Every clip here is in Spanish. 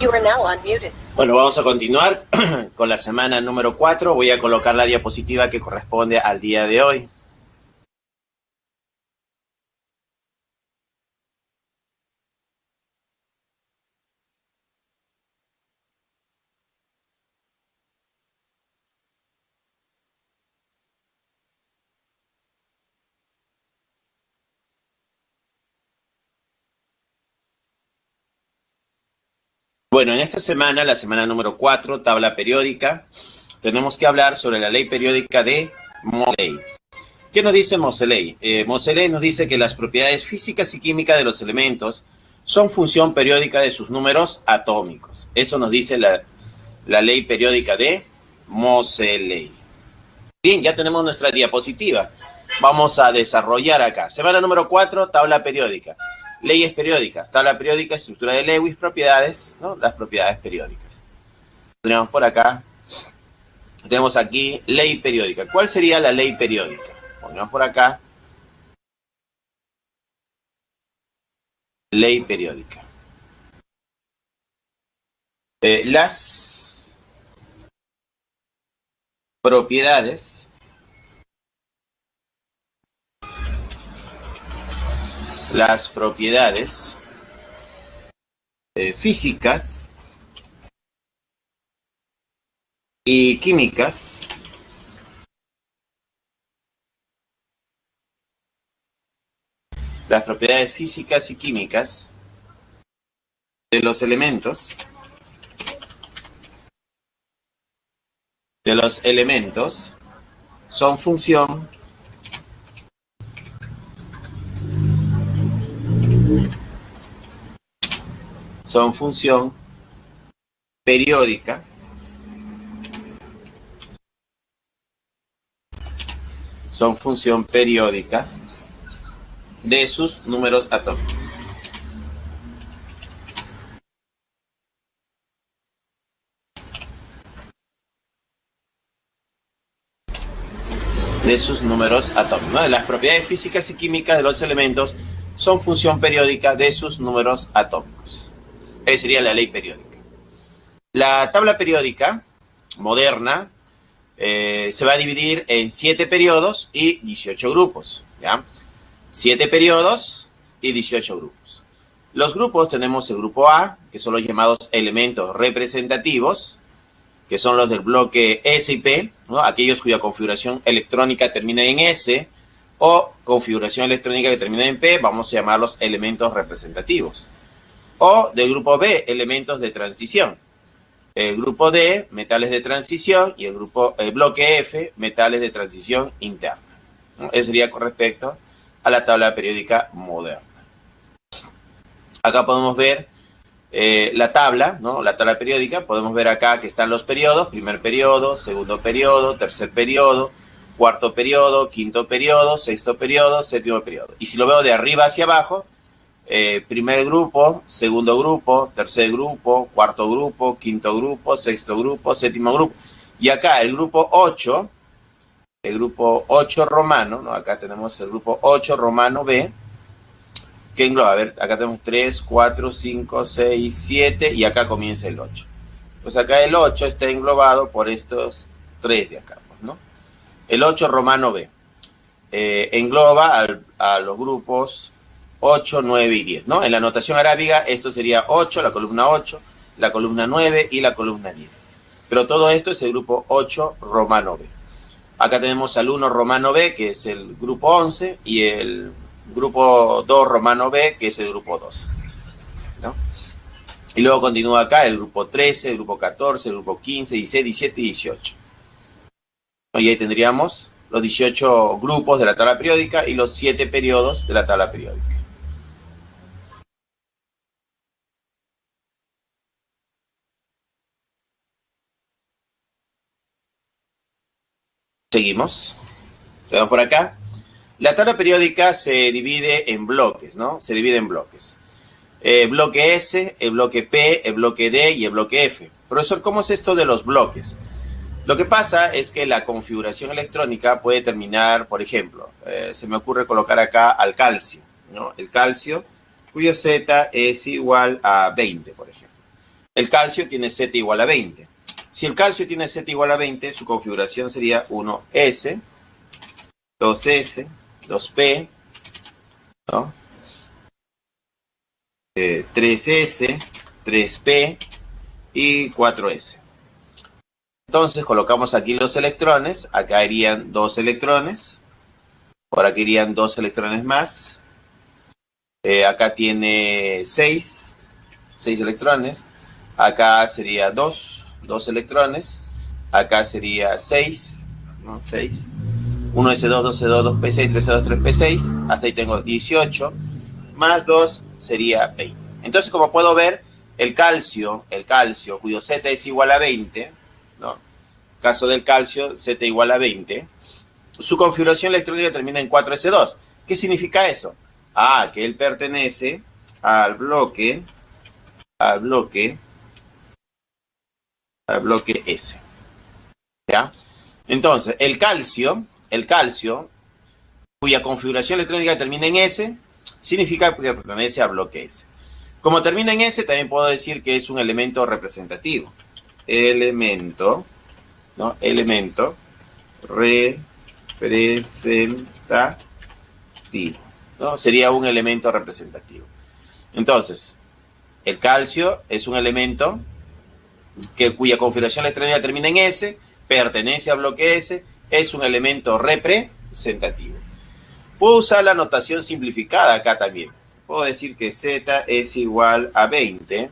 You are now unmuted. Bueno, vamos a continuar con la semana número 4. Voy a colocar la diapositiva que corresponde al día de hoy. Bueno, en esta semana, la semana número 4, tabla periódica, tenemos que hablar sobre la ley periódica de Moseley. ¿Qué nos dice Moseley? Moseley nos dice que las propiedades físicas y químicas de los elementos son función periódica de sus números atómicos. Eso nos dice la ley periódica de Moseley. Bien, ya tenemos nuestra diapositiva. Vamos a desarrollar acá. Semana número 4, tabla periódica. Leyes periódicas, tabla periódica, estructura de Lewis, propiedades, ¿no? Las propiedades periódicas. Tenemos por acá, tenemos aquí ley periódica. ¿Cuál sería la ley periódica? Ponemos por acá, ley periódica. Las propiedades físicas y químicas de los elementos son función periódica de sus números atómicos. ¿No? Las propiedades físicas y químicas de los elementos son función periódica de sus números atómicos. Esa sería la ley periódica. La tabla periódica moderna se va a dividir en 7 periodos y 18 grupos, ¿ya? 7 periodos y 18 grupos. Los grupos tenemos el grupo A, que son los llamados elementos representativos, que son los del bloque S y P, ¿no? Aquellos cuya configuración electrónica termina en S o configuración electrónica que termina en P, vamos a llamarlos elementos representativos. O del grupo B, elementos de transición. El grupo D, metales de transición, y el bloque F, metales de transición interna, ¿no? Eso sería con respecto a la tabla periódica moderna. Acá podemos ver la tabla, ¿no? La tabla periódica. Podemos ver acá que están los periodos: primer periodo, segundo periodo, tercer periodo, cuarto periodo, quinto periodo, sexto periodo, séptimo periodo. Y si lo veo de arriba hacia abajo, primer grupo, segundo grupo, tercer grupo, cuarto grupo, quinto grupo, sexto grupo, séptimo grupo. Y acá el grupo 8 romano, ¿no? Acá tenemos el grupo 8 romano B, que engloba, a ver, acá tenemos 3, 4, 5, 6, 7, y acá comienza el 8. Pues acá el 8 está englobado por estos 3 de acá, pues, ¿no? El 8 romano B engloba a los grupos 8, 9 y 10, ¿no? En la notación arábiga esto sería 8, la columna 8, la columna 9 y la columna 10. Pero todo esto es el grupo 8 romano B. Acá tenemos al 1 romano B, que es el grupo 11, y el grupo 2 romano B, que es el grupo 12, ¿no? Y luego continúa acá el grupo 13, el grupo 14, el grupo 15, 16, 17 y 18. Y ahí tendríamos los 18 grupos de la tabla periódica y los 7 periodos de la tabla periódica. Seguimos. Seguimos por acá. La tabla periódica se divide en bloques, ¿no? Se divide en bloques. Bloque S, el bloque P, el bloque D y el bloque F. Profesor, ¿cómo es esto de los bloques? Lo que pasa es que la configuración electrónica puede terminar, por ejemplo, se me ocurre colocar acá al calcio, ¿no? El calcio, cuyo Z es igual a 20, por ejemplo. El calcio tiene Z igual a 20. Si el calcio tiene Z igual a 20, su configuración sería 1S, 2S, 2P, ¿no? 3S, 3P y 4S. Entonces colocamos aquí los electrones, acá irían 2 electrones, por aquí irían 2 electrones más, acá tiene 6 electrones, acá sería 2 electrones, acá sería 6, ¿no? 6, 1S2, 2S2, 2P6, 3S2, 3P6, hasta ahí tengo 18, más 2 sería 20. Entonces, como puedo ver, el calcio, cuyo Z es igual a 20, ¿no? Caso del calcio, Z igual a 20, su configuración electrónica termina en 4S2. ¿Qué significa eso? Ah, que él pertenece al bloque S. ¿Ya? Entonces, el calcio, cuya configuración electrónica termina en S, significa que pertenece al bloque S. Como termina en S, también puedo decir que es un elemento representativo. Elemento representativo, ¿no? Sería un elemento representativo. Entonces, el calcio es un elemento cuya configuración electrónica termina en S, pertenece al bloque S, es un elemento representativo. Puedo usar la notación simplificada acá también. Puedo decir que Z es igual a 20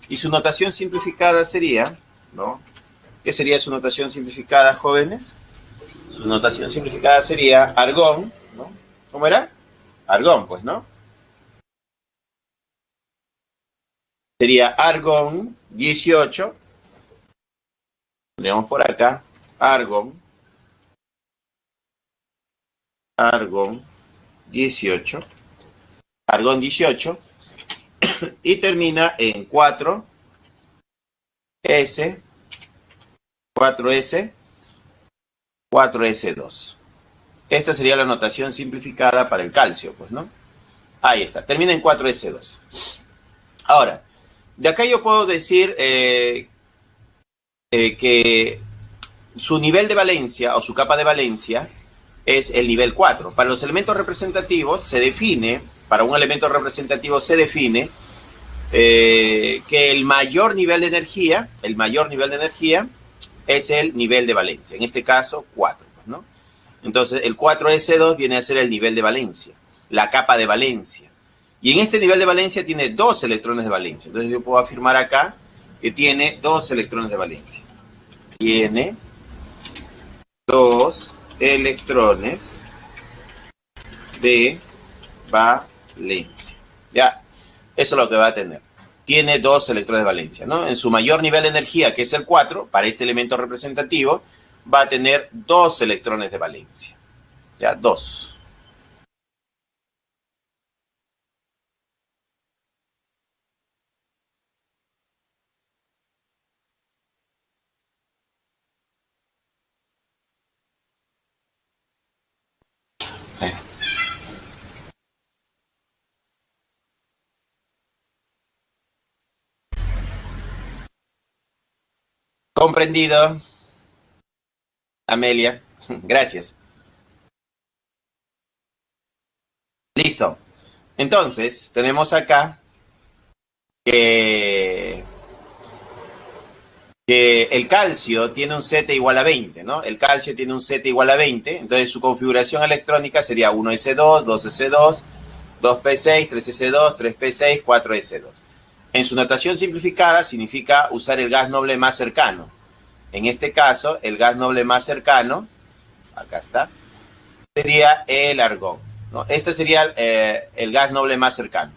y su notación simplificada sería, ¿no? ¿Qué sería su notación simplificada, jóvenes? Su notación simplificada sería argón, ¿no? ¿Cómo era? Argón, pues, ¿no? Sería argón 18. Pondríamos por acá argón 18. Argón 18. Y termina en 4S, 4S, 4S2. Esta sería la notación simplificada para el calcio, pues, ¿no? Ahí está, termina en 4S2. Ahora, de acá yo puedo decir que su nivel de valencia o su capa de valencia es el nivel 4. Para los elementos representativos se define, para un elemento representativo se define que el mayor nivel de energía es el nivel de valencia. En este caso, 4, pues, ¿no? Entonces, el 4S2 viene a ser el nivel de valencia, la capa de valencia. Y en este nivel de valencia tiene 2 electrones de valencia. Entonces, yo puedo afirmar acá que tiene 2 electrones de valencia. Tiene 2 electrones de valencia. Ya, eso es lo que va a tener. Tiene 2 electrones de valencia, ¿no? En su mayor nivel de energía, que es el 4, para este elemento representativo, va a tener 2 electrones de valencia. Ya, 2. Comprendido, Amelia. Gracias. Listo. Entonces, tenemos acá que el calcio tiene un Z igual a 20, ¿no? El calcio tiene un Z igual a 20, entonces su configuración electrónica sería 1S2, 2S2, 2P6, 3S2, 3P6, 4S2. En su notación simplificada significa usar el gas noble más cercano. En este caso, el gas noble más cercano, acá está, sería el argón, ¿no? Este sería el gas noble más cercano,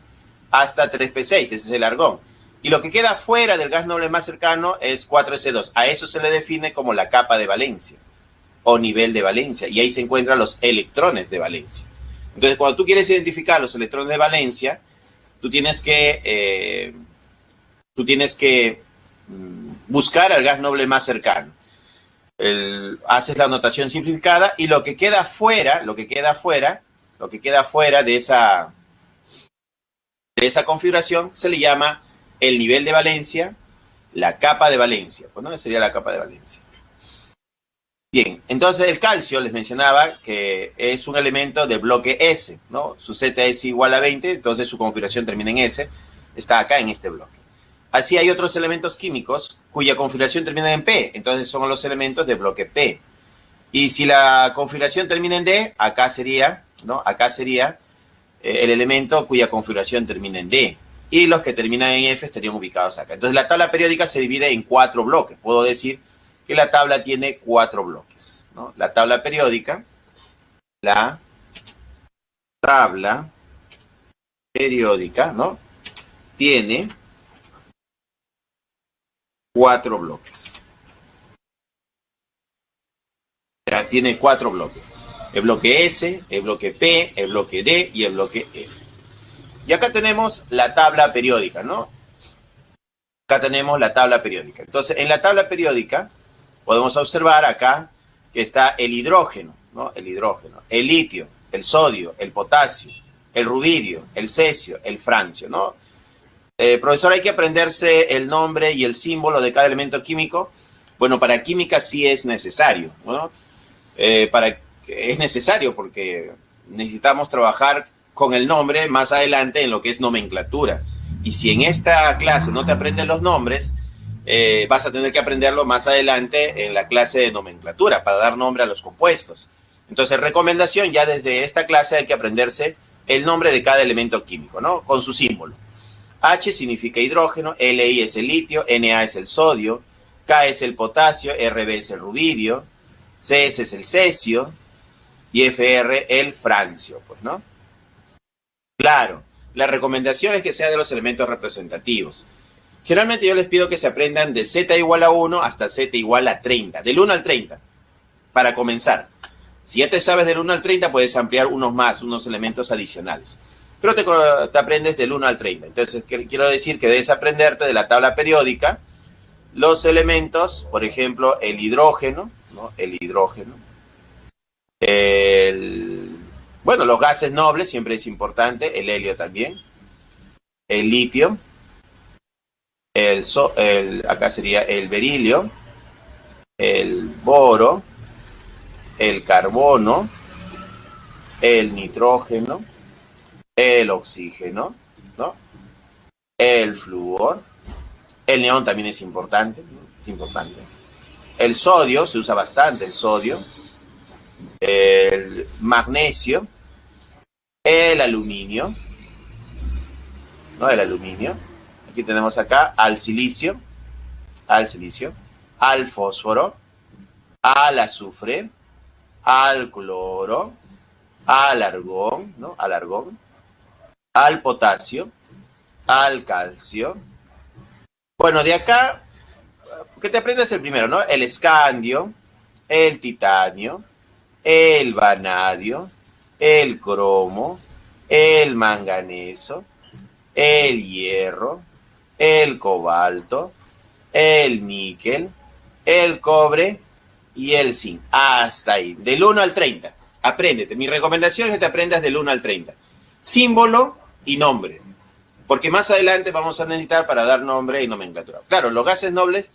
hasta 3P6, ese es el argón. Y lo que queda fuera del gas noble más cercano es 4S2. A eso se le define como la capa de valencia o nivel de valencia. Y ahí se encuentran los electrones de valencia. Entonces, cuando tú quieres identificar los electrones de valencia, tú tienes que buscar al gas noble más cercano. Haces la notación simplificada y lo que queda fuera de esa configuración se le llama el nivel de valencia la capa de valencia, pues, ¿no? Sería la capa de valencia. Bien, entonces el calcio, les mencionaba que es un elemento de bloque S, ¿no? Su Z es igual a 20, entonces su configuración termina en S, está acá en este bloque. Así hay otros elementos químicos cuya configuración termina en P, entonces son los elementos de bloque P. Y si la configuración termina en D, acá sería, ¿no? Acá sería el elemento cuya configuración termina en D. Y los que terminan en F estarían ubicados acá. Entonces la tabla periódica se divide en 4 bloques. Puedo decir que la tabla tiene 4 bloques, ¿no? La tabla periódica, ¿no? Tiene 4 bloques. Ya tiene 4 bloques. El bloque S, el bloque P, el bloque D y el bloque F. Y acá tenemos la tabla periódica, ¿no? Acá tenemos la tabla periódica. Entonces, en la tabla periódica podemos observar acá que está el hidrógeno, ¿no? El hidrógeno, el litio, el sodio, el potasio, el rubidio, el cesio, el francio, ¿no? Profesor, ¿hay que aprenderse el nombre y el símbolo de cada elemento químico? Bueno, para química sí es necesario, ¿no? Es necesario porque necesitamos trabajar con el nombre más adelante en lo que es nomenclatura. Y si en esta clase no te aprendes los nombres, vas a tener que aprenderlo más adelante en la clase de nomenclatura para dar nombre a los compuestos. Entonces, recomendación, ya desde esta clase hay que aprenderse el nombre de cada elemento químico, ¿no? Con su símbolo. H significa hidrógeno, Li es el litio, Na es el sodio, K es el potasio, Rb es el rubidio, Cs es el cesio y Fr el francio, pues, ¿no? Claro, la recomendación es que sea de los elementos representativos. Generalmente yo les pido que se aprendan de Z igual a 1 hasta Z igual a 30, del 1 al 30, para comenzar. Si ya te sabes del 1 al 30, puedes ampliar unos elementos adicionales. Pero te aprendes del 1 al 30. Entonces, quiero decir que debes aprenderte de la tabla periódica los elementos, por ejemplo, el hidrógeno, ¿no? El hidrógeno. Bueno, los gases nobles siempre es importante, el helio también. El litio. Acá sería el berilio. El boro. El carbono. El nitrógeno. El oxígeno, ¿no? El flúor. El neón también es importante, ¿no? Es importante. El sodio, se usa bastante el sodio. El magnesio. El aluminio, ¿no? El aluminio. Aquí tenemos acá al silicio, al fósforo, al azufre, al cloro, al argón, ¿no? Al argón, al potasio, al calcio. Bueno, de acá, que te aprendas el primero, ¿no? El escandio, el titanio, el vanadio, el cromo, el manganeso, el hierro, el cobalto, el níquel, el cobre y el zinc. Hasta ahí, del 1 al 30. Apréndete. Mi recomendación es que te aprendas del 1 al 30. Símbolo y nombre. Porque más adelante vamos a necesitar para dar nombre y nomenclatura. Claro, los gases nobles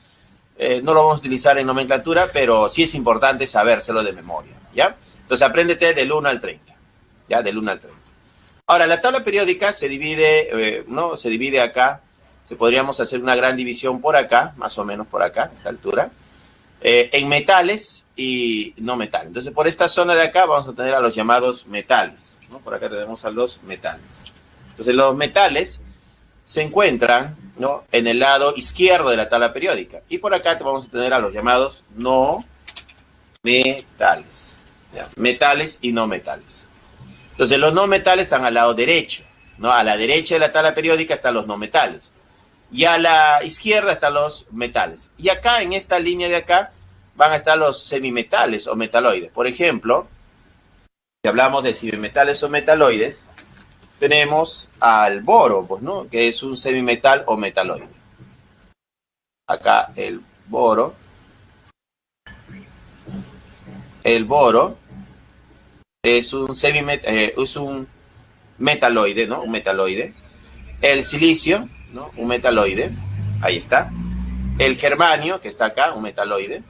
no lo vamos a utilizar en nomenclatura, pero sí es importante sabérselo de memoria, ¿ya? Entonces, apréndete del 1 al 30, ¿ya? Del 1 al 30. Ahora, la tabla periódica se divide, ¿no? Se divide acá. Podríamos hacer una gran división por acá, más o menos por acá, a esta altura, en metales y no metales. Entonces, por esta zona de acá vamos a tener a los llamados metales, ¿no? Por acá tenemos a los metales. Entonces, los metales se encuentran, ¿no? En el lado izquierdo de la tabla periódica. Y por acá vamos a tener a los llamados no metales, ¿ya? Metales y no metales. Entonces, los no metales están al lado derecho, ¿no? A la derecha de la tabla periódica están los no metales. Y a la izquierda están los metales. Y acá, en esta línea de acá, van a estar los semimetales o metaloides. Por ejemplo, si hablamos de semimetales o metaloides, tenemos al boro, pues, ¿no? Que es un semimetal o metaloide. Acá el boro. El boro es un metaloide, ¿no? Un metaloide. El silicio, ¿no? Un metaloide. Ahí está. El germanio, que está acá, un metaloide.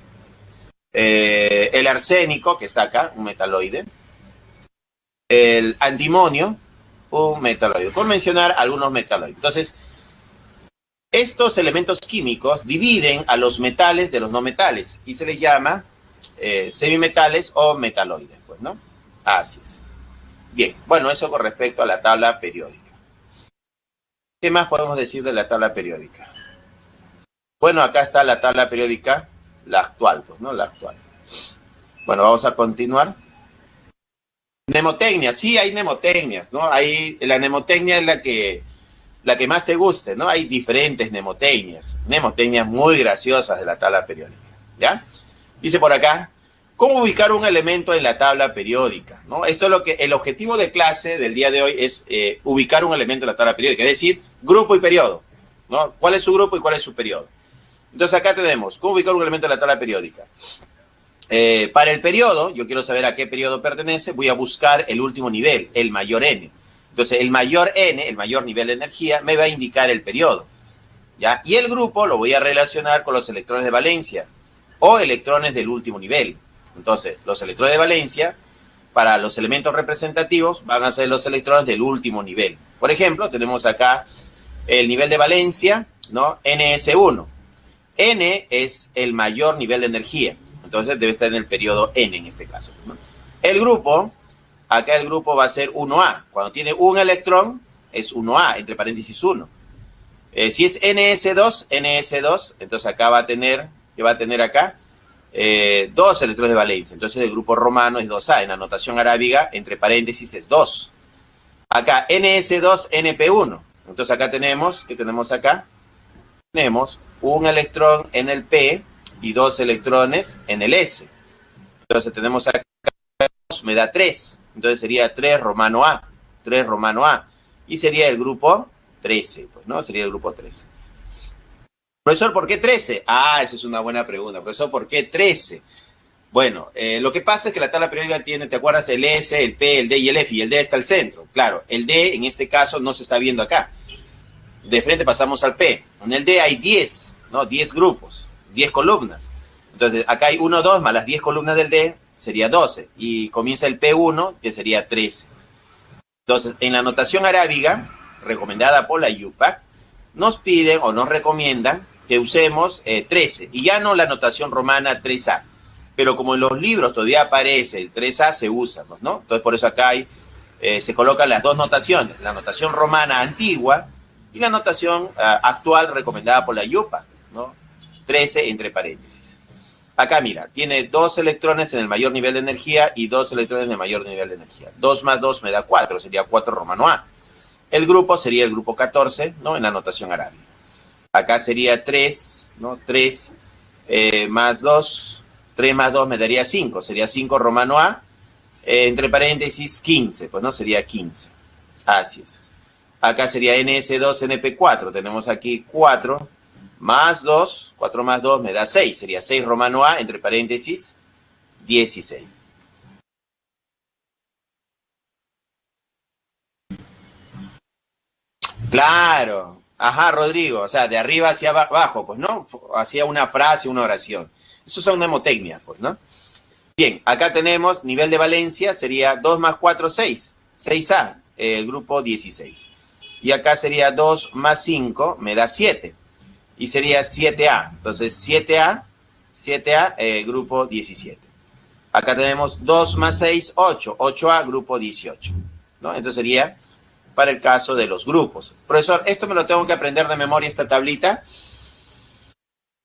El arsénico, que está acá, un metaloide. El antimonio, un metaloide. Por mencionar algunos metaloides. Entonces, estos elementos químicos dividen a los metales de los no metales y se les llama semimetales o metaloides, pues, ¿no? Así es. Bien, bueno, eso con respecto a la tabla periódica. ¿Qué más podemos decir de la tabla periódica? Bueno, acá está la tabla periódica, la actual, pues, ¿no? La actual. Bueno, vamos a continuar. Mnemotecnia, sí hay mnemotecnias, ¿no? La mnemotecnia es la que más te guste, ¿no? Hay diferentes mnemotecnias muy graciosas de la tabla periódica, ¿ya? Dice por acá, ¿cómo ubicar un elemento en la tabla periódica? ¿No? Esto es lo que el objetivo de clase del día de hoy es ubicar un elemento en la tabla periódica, es decir, grupo y periodo, ¿no? ¿Cuál es su grupo y cuál es su periodo? Entonces acá tenemos, ¿cómo ubicar un elemento en la tabla periódica? Para el periodo, yo quiero saber a qué periodo pertenece, voy a buscar el último nivel, el mayor n. Entonces, el mayor n, el mayor nivel de energía, me va a indicar el periodo, ¿ya? Y el grupo lo voy a relacionar con los electrones de valencia o electrones del último nivel. Entonces, los electrones de valencia, para los elementos representativos, van a ser los electrones del último nivel. Por ejemplo, tenemos acá el nivel de valencia, ¿no? NS1. N es el mayor nivel de energía. Entonces, debe estar en el periodo N en este caso, ¿no? El grupo, acá el grupo va a ser 1A. Cuando tiene un electrón, es 1A, entre paréntesis 1. Si es NS2, entonces acá va a tener, ¿qué va a tener acá? 2 electrones de valencia. Entonces el grupo romano es 2A. En la notación arábiga, entre paréntesis, es 2. Acá, NS2, NP1. Entonces acá tenemos, ¿qué tenemos acá? Tenemos un electrón en el P y 2 electrones en el S. Entonces tenemos acá, me da 3. Entonces sería 3 romano A. 3 romano A. Y sería el grupo 13, pues, ¿no? Sería el grupo 13. Profesor, ¿por qué 13? Ah, esa es una buena pregunta. Profesor, ¿por qué 13? Bueno, lo que pasa es que la tabla periódica tiene, ¿te acuerdas del S, el P, el D y el F? Y el D está al centro. Claro, el D en este caso no se está viendo acá. De frente pasamos al P. En el D hay 10, ¿no? 10 grupos, 10 columnas. Entonces, acá hay 1, 2, más las 10 columnas del D, sería 12. Y comienza el P1, que sería 13. Entonces, en la notación arábiga, recomendada por la IUPAC, nos piden o nos recomiendan que usemos 13. Y ya no la notación romana 3A. Pero como en los libros todavía aparece el 3A, se usa, ¿no? Entonces, por eso acá hay, se colocan las dos notaciones. La notación romana antigua y la notación actual recomendada por la IUPAC, ¿no? 13 entre paréntesis. Acá, mira, tiene 2 electrones en el mayor nivel de energía y 2 electrones en el mayor nivel de energía. 2 más 2 me da 4, sería 4 romano A. El grupo sería el grupo 14, ¿no? En la notación arábiga. Acá sería 3, ¿no? 3 más 2, 3 más 2 me daría 5, sería 5 romano A, entre paréntesis 15, pues, ¿no? Sería 15. Así es. Acá sería NS2, NP4, tenemos aquí 4 más 2, 4 más 2 me da 6, sería 6 romano A, entre paréntesis, 16. Claro, ajá, Rodrigo, o sea, de arriba hacia abajo, pues, ¿no? Hacia una frase, una oración. Eso son mnemotecnias, pues, ¿no? Bien, acá tenemos nivel de valencia, sería 2 más 4, 6. 6A, el grupo 16. Y acá sería 2 más 5, me da 7. Y sería 7A. Entonces, 7A, grupo 17. Acá tenemos 2 más 6, 8. 8A, grupo 18. ¿No? Entonces sería para el caso de los grupos. Profesor, ¿esto me lo tengo que aprender de memoria, esta tablita?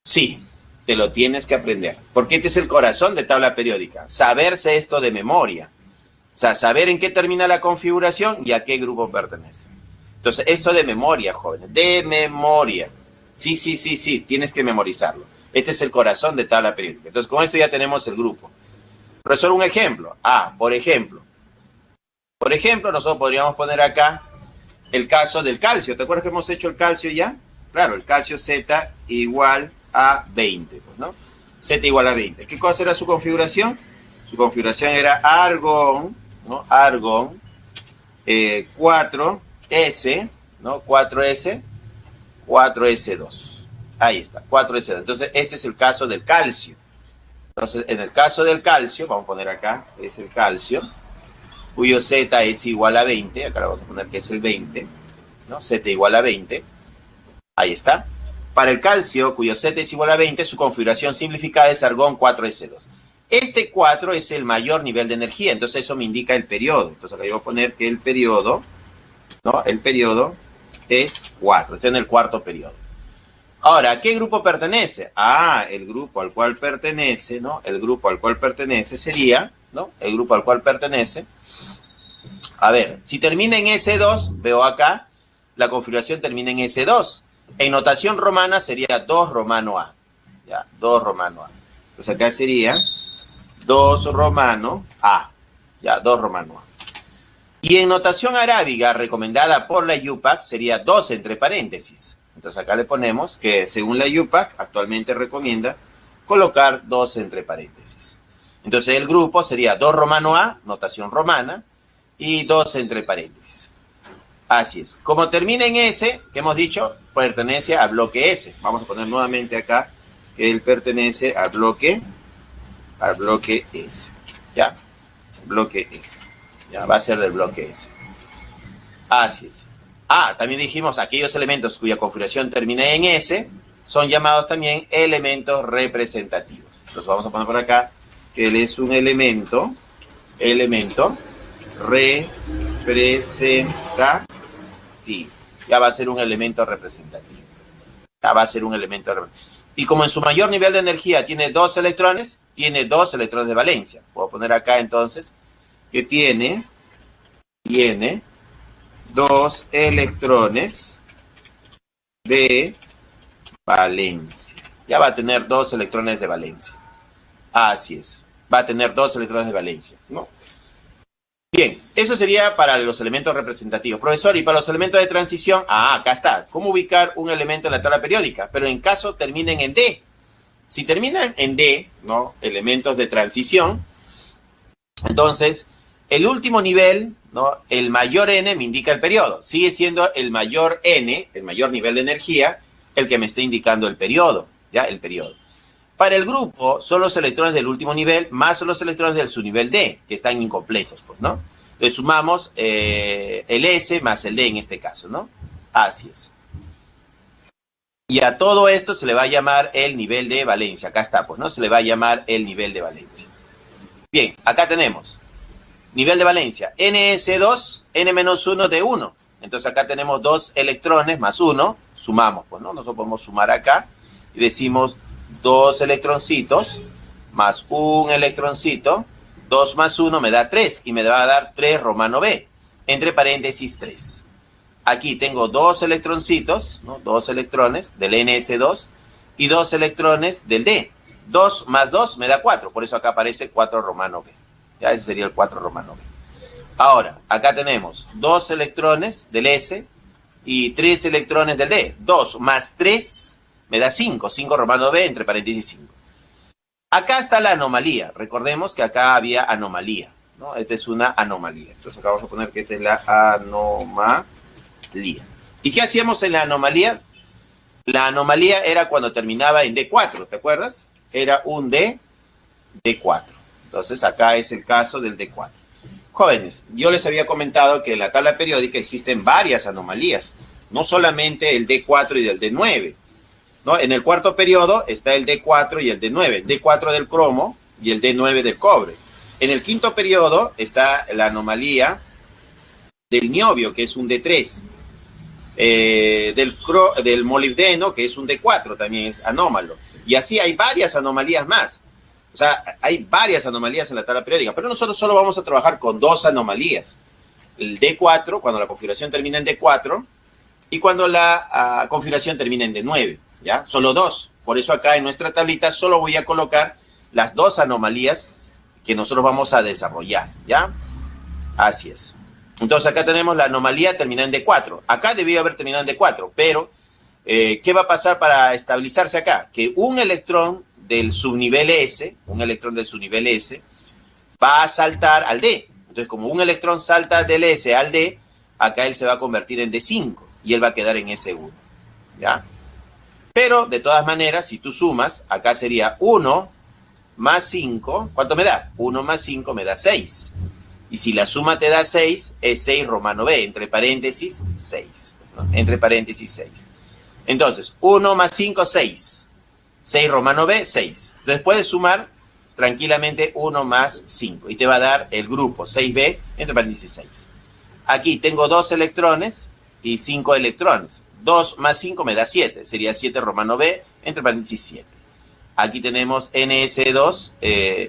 Sí, te lo tienes que aprender. Porque este es el corazón de tabla periódica. Saberse esto de memoria. O sea, saber en qué termina la configuración y a qué grupo pertenece. Entonces, esto de memoria, jóvenes. De memoria. Sí, tienes que memorizarlo. Este es el corazón de tabla periódica. Entonces, con esto ya tenemos el grupo. Profesor, un ejemplo. Por ejemplo, nosotros podríamos poner acá el caso del calcio. ¿Te acuerdas que hemos hecho el calcio ya? Claro, el calcio Z igual a 20, pues, ¿no? Z igual a 20. ¿Qué cosa era su configuración? Su configuración era argón, ¿no? Argón, 4S, ¿no? 4S, 4S2. Ahí está, 4S2. Entonces, este es el caso del calcio. Entonces, en el caso del calcio, vamos a poner acá, es el calcio, cuyo Z es igual a 20. Acá le vamos a poner que es el 20, ¿no? Z igual a 20. Ahí está. Para el calcio, cuyo Z es igual a 20, su configuración simplificada es argón 4S2. Este 4 es el mayor nivel de energía, entonces eso me indica el periodo. Entonces acá yo voy a poner que el periodo, ¿no? El periodo es 4, está en el cuarto periodo. Ahora, ¿a qué grupo pertenece? Ah, el grupo al cual pertenece, ¿no? El grupo al cual pertenece sería, ¿no? El grupo al cual pertenece. A ver, si termina en S2, veo acá, la configuración termina en S2. En notación romana sería 2 romano A. Ya, 2 romano A. Entonces acá sería 2 romano A. Ya, 2 romano A. Y en notación arábiga, recomendada por la UPAC, sería 2 entre paréntesis. Entonces acá le ponemos que según la UPAC, actualmente recomienda colocar 2 entre paréntesis. Entonces el grupo sería 2 romano A, notación romana, y 2 entre paréntesis. Así es. Como termina en S, que hemos dicho, pertenece al bloque S. Vamos a poner nuevamente acá que él pertenece al bloque S. ¿Ya? Bloque S. Ya, va a ser del bloque S. Así es. Ah, también dijimos, aquellos elementos cuya configuración termine en S son llamados también elementos representativos. Entonces vamos a poner por acá que él es un elemento representativo. Ya va a ser un elemento representativo. Ya va a ser un elemento representativo. Y como en su mayor nivel de energía tiene 2 electrones, tiene 2 electrones de valencia. Puedo poner acá entonces que tiene 2 electrones de valencia. Ya va a tener 2 electrones de valencia. Así es. Va a tener 2 electrones de valencia, ¿no? Bien, eso sería para los elementos representativos. Profesor, y para los elementos de transición, acá está. ¿Cómo ubicar un elemento en la tabla periódica? Pero en caso terminen en D. Si terminan en D, ¿no? Elementos de transición, entonces el último nivel, ¿no? El mayor N me indica el periodo. Sigue siendo el mayor N, el mayor nivel de energía, el que me está indicando el periodo, ¿ya? El periodo. Para el grupo, son los electrones del último nivel más los electrones del subnivel D, que están incompletos, pues, ¿no? Le sumamos el S más el D en este caso, ¿no? Así es. Y a todo esto se le va a llamar el nivel de valencia. Acá está, pues, ¿no? Se le va a llamar el nivel de valencia. Bien, acá tenemos nivel de valencia. NS2, N-1 de 1. Entonces acá tenemos 2 electrones más 1. Sumamos, pues, ¿no? Nosotros podemos sumar acá y decimos 2 electroncitos más un electroncito, 2 más 1 me da 3 y me va a dar 3 romano B, entre paréntesis 3. Aquí tengo 2 electroncitos, ¿no? 2 electrones del NS2 y 2 electrones del D. 2 más 2 me da 4, por eso acá aparece 4 romano B. Ya ese sería el 4 romano B. Ahora, acá tenemos 2 electrones del S y 3 electrones del D. 2 más 3 me da 5, 5 romano B, entre paréntesis 5. Acá está la anomalía. Recordemos que acá había anomalía, ¿no? Esta es una anomalía. Entonces acá vamos a poner que esta es la anomalía. ¿Y qué hacíamos en la anomalía? La anomalía era cuando terminaba en D4, ¿te acuerdas? Era un D4. Entonces acá es el caso del D4. Jóvenes, yo les había comentado que en la tabla periódica existen varias anomalías. No solamente el D4 y el D9. ¿No? En el cuarto periodo está el D4 y el D9, el D4 del cromo y el D9 del cobre. En el quinto periodo está la anomalía del niobio, que es un D3, del molibdeno, que es un D4, también es anómalo. Y así hay varias anomalías más. O sea, hay varias anomalías en la tabla periódica, pero nosotros solo vamos a trabajar con 2 anomalías. El D4, cuando la configuración termina en D4, y cuando la configuración termina en D9. ¿Ya? Solo 2. Por eso acá en nuestra tablita solo voy a colocar las 2 anomalías que nosotros vamos a desarrollar, ¿ya? Así es. Entonces acá tenemos la anomalía terminada en D4. Acá debió haber terminado en D4, pero ¿qué va a pasar para estabilizarse acá? Que un electrón del subnivel S, va a saltar al D. Entonces, como un electrón salta del S al D, acá él se va a convertir en D5 y él va a quedar en S1, ¿ya? Pero, de todas maneras, si tú sumas, acá sería 1 más 5, ¿cuánto me da? 1 más 5 me da 6. Y si la suma te da 6, es 6 romano b, entre paréntesis, 6. ¿No? Entre paréntesis, 6. Entonces, 1 más 5, 6. 6 romano b, 6. Entonces, puedes sumar tranquilamente 1 más 5. Y te va a dar el grupo 6b, entre paréntesis, 6. Aquí tengo 2 electrones y 5 electrones. 2 más 5 me da 7. Sería 7 romano b, entre paréntesis, 7. Aquí tenemos ns2,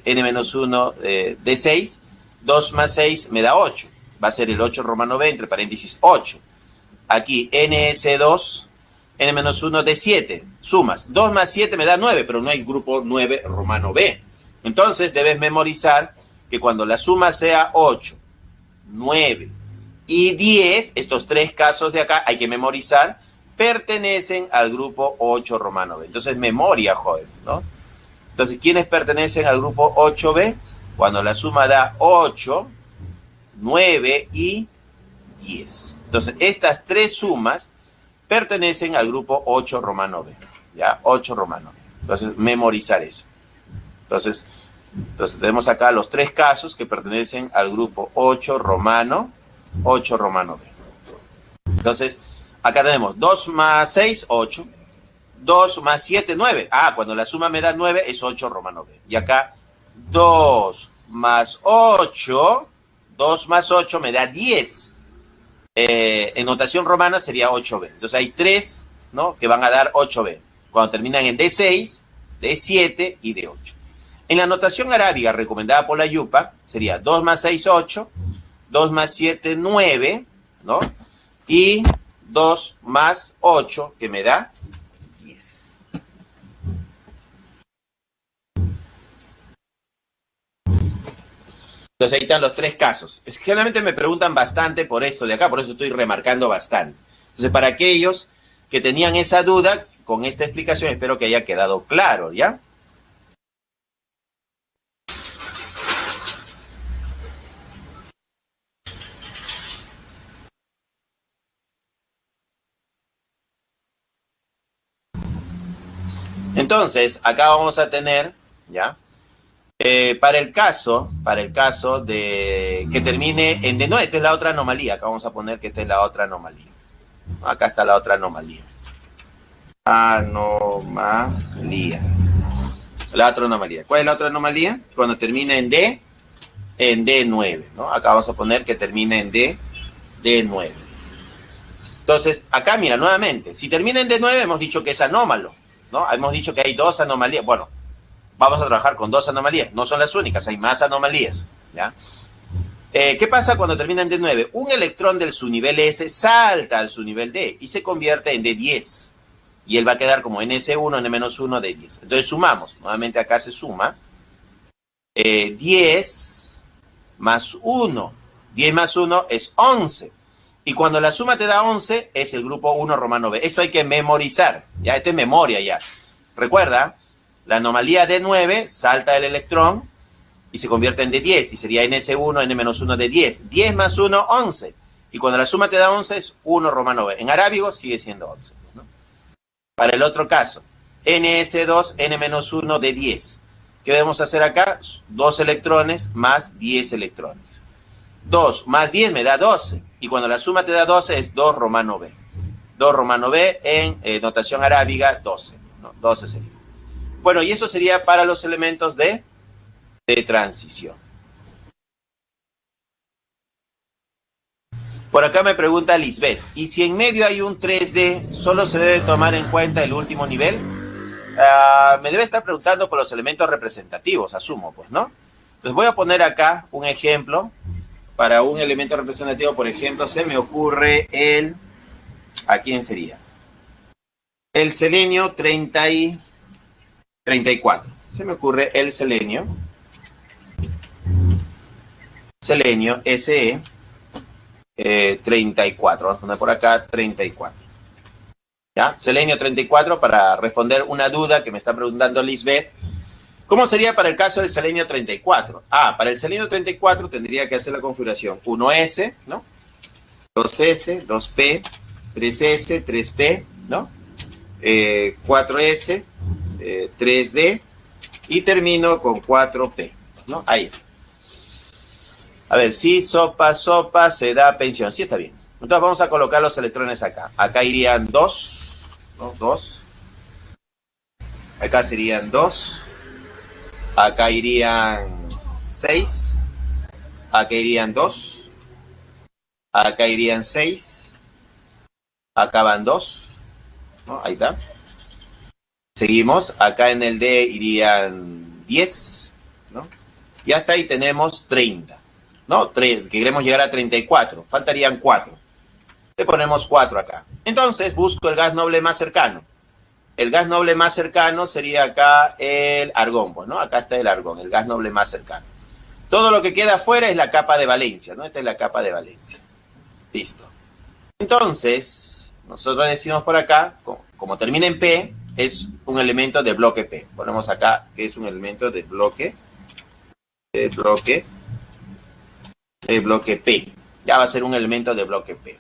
n-1 de 6. 2 más 6 me da 8. Va a ser el 8 romano b, entre paréntesis, 8. Aquí ns2, n-1 de 7. Sumas. 2 más 7 me da 9, pero no hay grupo 9 romano b. Entonces debes memorizar que cuando la suma sea 8, 9 y 10, estos tres casos de acá hay que memorizar, pertenecen al grupo 8 romano b. Entonces, memoria, joven, ¿no? Entonces, ¿quiénes pertenecen al grupo 8b? Cuando la suma da 8, 9 y 10. Entonces, estas tres sumas pertenecen al grupo 8 romano b. ¿Ya? 8 romano b. Entonces, memorizar eso. Entonces tenemos acá los tres casos que pertenecen al grupo 8 romano b. Entonces, acá tenemos 2 más 6, 8. 2 más 7, 9. Ah, cuando la suma me da 9 es 8 romano b. Y acá 2 más 8, 2 más 8 me da 10. En notación romana sería 8b. Entonces hay tres, ¿no?, que van a dar 8b. Cuando terminan en D6, D7 y D8. En la notación arábiga recomendada por la Yupa sería 2 más 6, 8. 2 más 7, 9, ¿no? Y 2 más 8, que me da 10. Entonces ahí están los tres casos. Generalmente me preguntan bastante por esto de acá, por eso estoy remarcando bastante. Entonces, para aquellos que tenían esa duda, con esta explicación espero que haya quedado claro, ¿ya? Entonces, acá vamos a tener, ¿ya? Para el caso de que termine en D9, esta es la otra anomalía. Acá vamos a poner que esta es la otra anomalía. Acá está la otra anomalía. La otra anomalía. ¿Cuál es la otra anomalía? Cuando termina en D, en D9, ¿no? Acá vamos a poner que termina en D9. Entonces, acá mira, nuevamente, si termina en D9 hemos dicho que es anómalo, ¿no? Hemos dicho que hay dos anomalías. Bueno, vamos a trabajar con dos anomalías. No son las únicas, hay más anomalías, ¿ya? ¿Qué pasa cuando termina en D9? Un electrón del subnivel S salta al subnivel D y se convierte en D10. Y él va a quedar como NS1, N-1, D10. Entonces sumamos. Nuevamente acá se suma. 10 más 1. 10 más 1 es 11. Y cuando la suma te da 11, es el grupo 1 romano B. Esto hay que memorizar. Ya, esto es memoria ya. Recuerda, la anomalía D9 salta el electrón y se convierte en D10. Y sería NS1, N-1 D10. 10 más 1, 11. Y cuando la suma te da 11, es 1 romano B. En arábigo sigue siendo 11. ¿No? Para el otro caso, NS2, N-1 D10. ¿Qué debemos hacer acá? 2 electrones más 10 electrones. 2 más 10 me da 12. Y cuando la suma te da 12 es 2 romano B. 2 romano B en notación arábiga 12. ¿No? 12 sería. Bueno, y eso sería para los elementos de transición. Por acá me pregunta Lisbeth, ¿y si en medio hay un 3D, solo se debe tomar en cuenta el último nivel? Me debe estar preguntando por los elementos representativos, asumo, pues, ¿no? Entonces voy a poner acá un ejemplo. Para un elemento representativo, por ejemplo, se me ocurre el... ¿A quién sería? El selenio 34. Se me ocurre el selenio. Selenio SE 34. Vamos a poner por acá 34. ¿Ya? Selenio 34 para responder una duda que me está preguntando Lisbeth. ¿Cómo sería para el caso del selenio 34? Para el selenio 34 tendría que hacer la configuración 1S, ¿no? 2S, 2P, 3S, 3P, ¿no? 4s, 3d y termino con 4p, ¿no? Ahí está. A ver, si sopa, se da pensión. Sí, está bien. Entonces vamos a colocar los electrones acá. Acá irían 2, ¿no? 2. Acá serían 2. Acá irían 6. Acá irían 2. Acá irían 6. Acá van 2. ¿No? Ahí está. Seguimos. Acá en el D irían 10. ¿No? Y hasta ahí tenemos 30. ¿No? Que queremos llegar a 34. Faltarían 4. Le ponemos 4 acá. Entonces busco el gas noble más cercano. El gas noble más cercano sería acá el argón, pues, ¿no? Acá está el argón, el gas noble más cercano. Todo lo que queda afuera es la capa de valencia, ¿no? Esta es la capa de valencia. Listo. Entonces, nosotros decimos por acá, como termina en P, es un elemento de bloque P. Ponemos acá que es un elemento de bloque P. Ya va a ser un elemento de bloque P.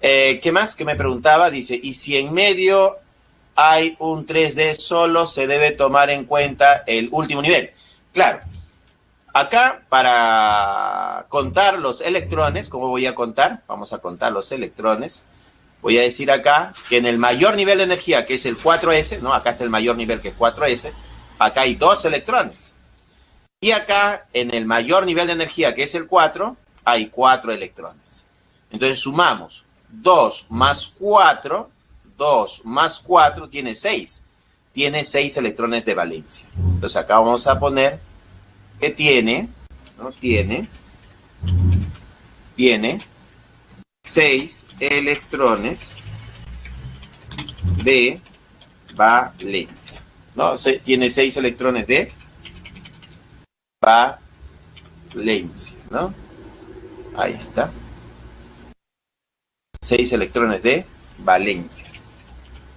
¿Qué más? Que me preguntaba, dice, ¿y si en medio hay un 3D, solo se debe tomar en cuenta el último nivel? Claro, acá para contar los electrones, ¿cómo voy a contar? Vamos a contar los electrones. Voy a decir acá que en el mayor nivel de energía, que es el 4s, ¿no? Acá está el mayor nivel, que es 4s, acá hay 2 electrones. Y acá, en el mayor nivel de energía, que es el 4, hay 4 electrones. Entonces sumamos 2 más 4, 2 más 4 tiene 6. Tiene 6 electrones de valencia. Entonces acá vamos a poner que tiene, ¿no? Tiene 6 electrones de valencia, ¿no? Tiene 6 electrones de valencia, ¿no? Ahí está. 6 electrones de valencia.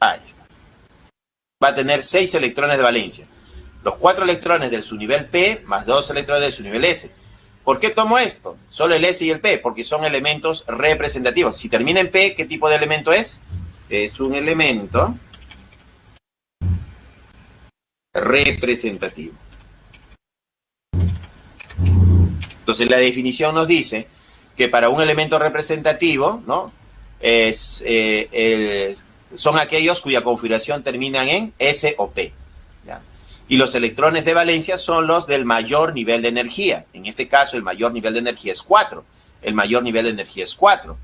Ahí está. Va a tener 6 electrones de valencia. Los 4 electrones del subnivel P más 2 electrones del subnivel S. ¿Por qué tomo esto? Solo el S y el P, porque son elementos representativos. Si termina en P, ¿qué tipo de elemento es? Es un elemento representativo. Entonces la definición nos dice que para un elemento representativo, ¿no? Son aquellos cuya configuración terminan en S o P, ¿ya? Y los electrones de valencia son los del mayor nivel de energía. En este caso, el mayor nivel de energía es 4. El mayor nivel de energía es 4.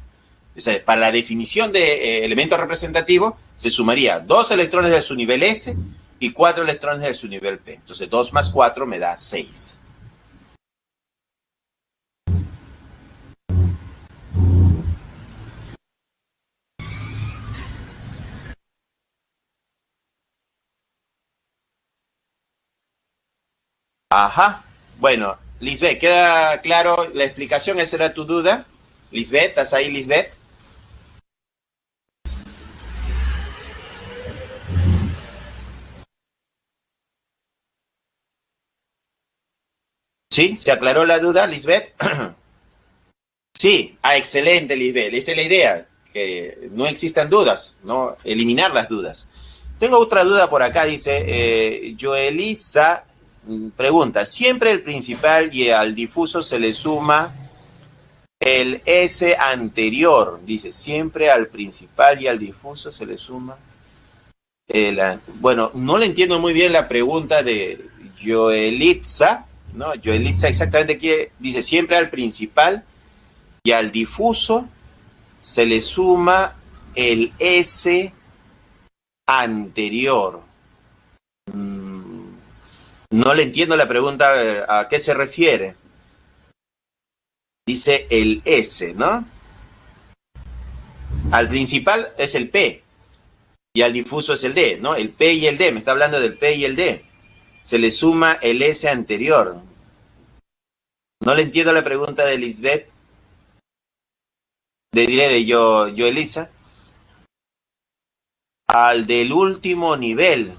O sea, para la definición de elemento representativo, se sumaría 2 electrones de su nivel S y 4 electrones de su nivel P. Entonces, 2 más 4 me da 6. Ajá. Bueno, Lisbeth, ¿queda claro la explicación? ¿Esa era tu duda? Lisbeth, ¿estás ahí, Lisbeth? ¿Sí? ¿Se aclaró la duda, Lisbeth? Sí. Ah, excelente, Lisbeth. Esa es la idea, que no existan dudas, ¿no? Eliminar las dudas. Tengo otra duda por acá, dice Joelisa, pregunta, ¿siempre el principal y al difuso se le suma el S anterior? Dice, ¿siempre al principal y al difuso se le suma bueno, no le entiendo muy bien la pregunta de Joelitza, ¿no? Joelitza exactamente qué dice, siempre al principal y al difuso se le suma el S anterior. No le entiendo la pregunta, ¿a qué se refiere? Dice el S, ¿no? Al principal es el P y al difuso es el D, ¿no? El P y el D, me está hablando del P y el D. Se le suma el S anterior. No le entiendo la pregunta de Lisbeth. Le diré de yo Elisa. Al del último nivel.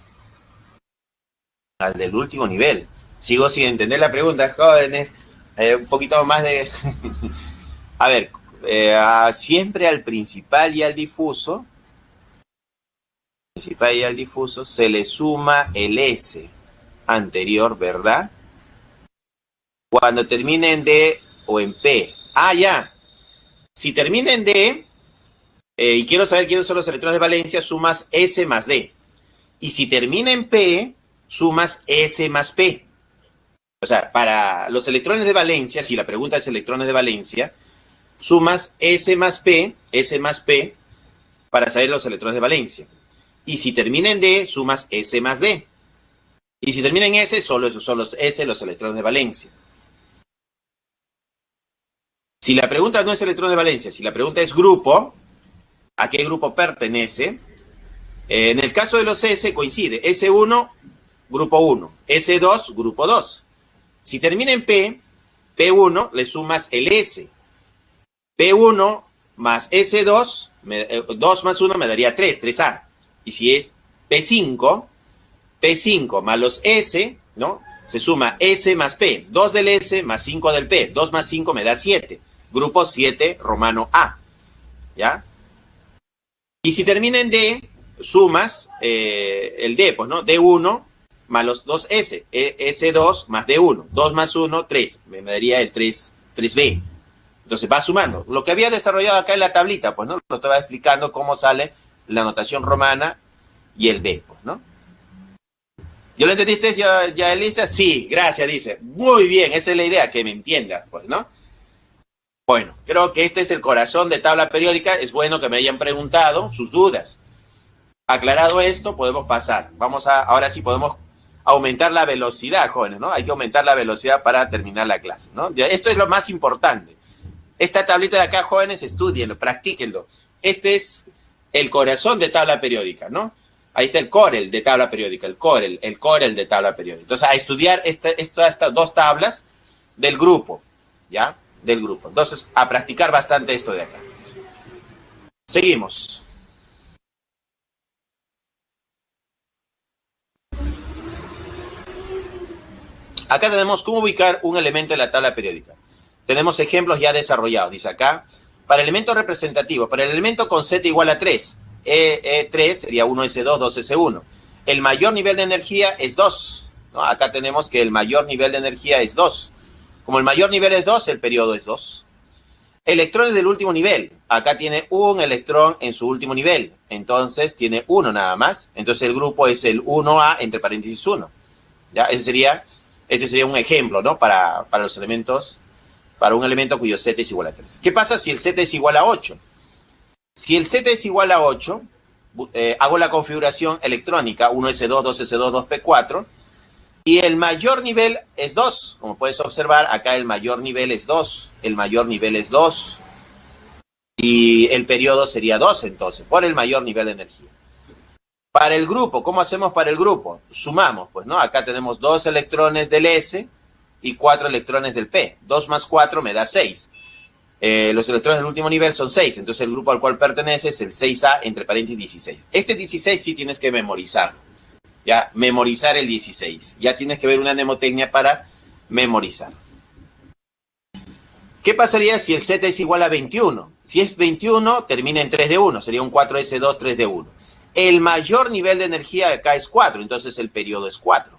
Al del último nivel. Sigo sin entender la pregunta, jóvenes. Un poquito más de... A ver, siempre al principal y al difuso principal y al difuso, se le suma el S anterior, ¿verdad? Cuando termine en D o en P. Ah, ya. Si termina en D, y quiero saber quiénes son los electrones de valencia, sumas S más D. Y si termina en P, sumas S más P. O sea, para los electrones de valencia, si la pregunta es electrones de valencia, sumas S más P para saber los electrones de valencia. Y si termina en D, sumas S más D. Y si termina en S, solo esos son los S, los electrones de valencia. Si la pregunta no es electrón de valencia, si la pregunta es grupo, ¿a qué grupo pertenece? En el caso de los S coincide. S1, grupo 1. S2, grupo 2. Si termina en P, P1 le sumas el S. P1 más S2, 2 más 1 me daría 3, 3A. Y si es P5, P5 más los S, ¿no? Se suma S más P. 2 del S más 5 del P. 2 más 5 me da 7. Grupo 7, romano A. ¿Ya? Y si termina en D, sumas el D, pues, ¿no? D1 más los 2S. S2 más D1. 2 más 1, 3. Me daría el 3B. Entonces va sumando. Lo que había desarrollado acá en la tablita, pues, ¿no? Lo estaba explicando cómo sale la notación romana y el B, pues, ¿no? ¿Yo lo entendiste ya, Elisa? Sí, gracias, dice. Muy bien, esa es la idea, que me entiendas, pues, ¿no? Bueno, creo que este es el corazón de tabla periódica. Es bueno que me hayan preguntado sus dudas. Aclarado esto, podemos pasar. Ahora sí podemos aumentar la velocidad, jóvenes, ¿no? Hay que aumentar la velocidad para terminar la clase, ¿no? Esto es lo más importante. Esta tablita de acá, jóvenes, estudienlo, practíquenlo. Este es el corazón de tabla periódica, ¿no? Ahí está el corel de tabla periódica, el corel de tabla periódica. Entonces, a estudiar estas dos tablas del grupo, ¿ya? Del grupo. Entonces, a practicar bastante esto de acá. Seguimos. Acá tenemos cómo ubicar un elemento en la tabla periódica. Tenemos ejemplos ya desarrollados. Dice acá, para elementos representativos, para el elemento con Z igual a 3, E3 sería 1S2, 2S1. El mayor nivel de energía es 2, ¿no? Acá tenemos que el mayor nivel de energía es 2. Como el mayor nivel es 2, el periodo es 2. Electrones del último nivel. Acá tiene un electrón en su último nivel. Entonces tiene 1 nada más. Entonces el grupo es el 1A entre paréntesis 1. ¿Ya? Este sería un ejemplo, ¿no? Para los elementos, para un elemento cuyo Z es igual a 3. ¿Qué pasa si el Z es igual a 8? Si el Z es igual a 8, hago la configuración electrónica 1S2, 2S2, 2P4. Y el mayor nivel es 2. Como puedes observar, acá el mayor nivel es 2. El mayor nivel es 2. Y el periodo sería 2, entonces, por el mayor nivel de energía. Para el grupo, ¿cómo hacemos para el grupo? Sumamos, pues, ¿no? Acá tenemos 2 electrones del S y 4 electrones del P. 2 más 4 me da 6. Los electrones del último nivel son 6. Entonces, el grupo al cual pertenece es el 6A entre paréntesis 16. Este 16 sí tienes que memorizar. Ya, memorizar el 16. Ya tienes que ver una mnemotecnia para memorizar. ¿Qué pasaría si el Z es igual a 21? Si es 21, termina en 3 de 1. Sería un 4S2, 3 de 1. El mayor nivel de energía acá es 4. Entonces el periodo es 4.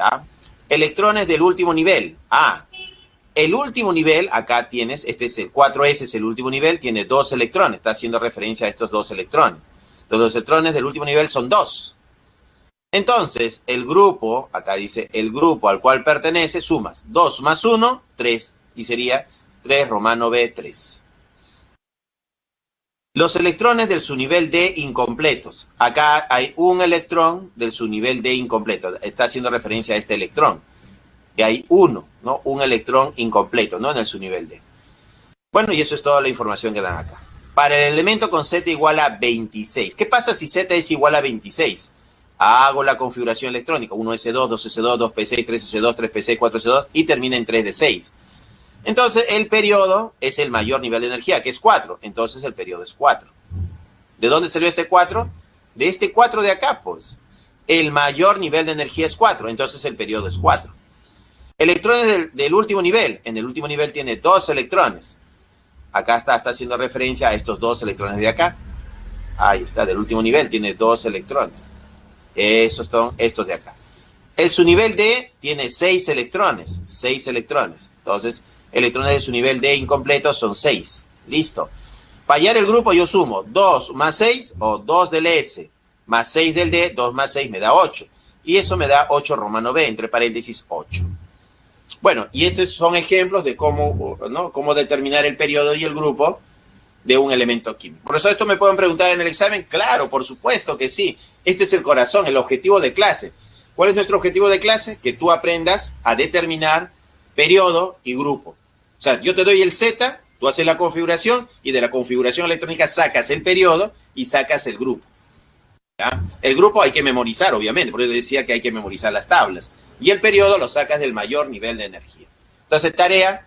¿Ya? Electrones del último nivel. El último nivel, acá tienes, este es el 4S, es el último nivel, tiene 2 electrones. Está haciendo referencia a estos 2 electrones. Los electrones del último nivel son 2. Entonces, el grupo, acá dice, el grupo al cual pertenece, sumas 2 más 1, 3, y sería 3 romano B, 3. Los electrones del subnivel D incompletos. Acá hay un electrón del subnivel D incompleto. Está haciendo referencia a este electrón. Que hay uno, ¿no? Un electrón incompleto, ¿no? En el subnivel D. Bueno, y eso es toda la información que dan acá. Para el elemento con Z igual a 26. ¿Qué pasa si Z es igual a 26? Hago la configuración electrónica, 1S2, 2S2, 2P6, 3S2, 3P6, 4S2 y termina en 3 de 6. Entonces el periodo es el mayor nivel de energía, que es 4. Entonces el periodo es 4. ¿De dónde salió este 4? De este 4 de acá, pues. El mayor nivel de energía es 4, entonces el periodo es 4. Electrones del último nivel. En el último nivel tiene 2 electrones. Acá está haciendo referencia a estos 2 electrones de acá. Ahí está, del último nivel, tiene 2 electrones. Esos son estos de acá. Su nivel D tiene 6 electrones. 6 electrones. Entonces, electrones de su nivel D incompleto son 6. Listo. Para hallar el grupo yo sumo 2 más 6 o 2 del S más 6 del D, 2 más 6 me da 8. Y eso me da 8 romano B, entre paréntesis 8. Bueno, y estos son ejemplos de cómo, ¿no?, cómo determinar el periodo y el grupo de un elemento químico. Por eso esto me pueden preguntar en el examen. Claro, por supuesto que sí. Este es el corazón, el objetivo de clase. ¿Cuál es nuestro objetivo de clase? Que tú aprendas a determinar periodo y grupo. O sea, yo te doy el Z, tú haces la configuración y de la configuración electrónica sacas el periodo y sacas el grupo. ¿Ya? El grupo hay que memorizar, obviamente, por eso decía que hay que memorizar las tablas. Y el periodo lo sacas del mayor nivel de energía. Entonces, tarea,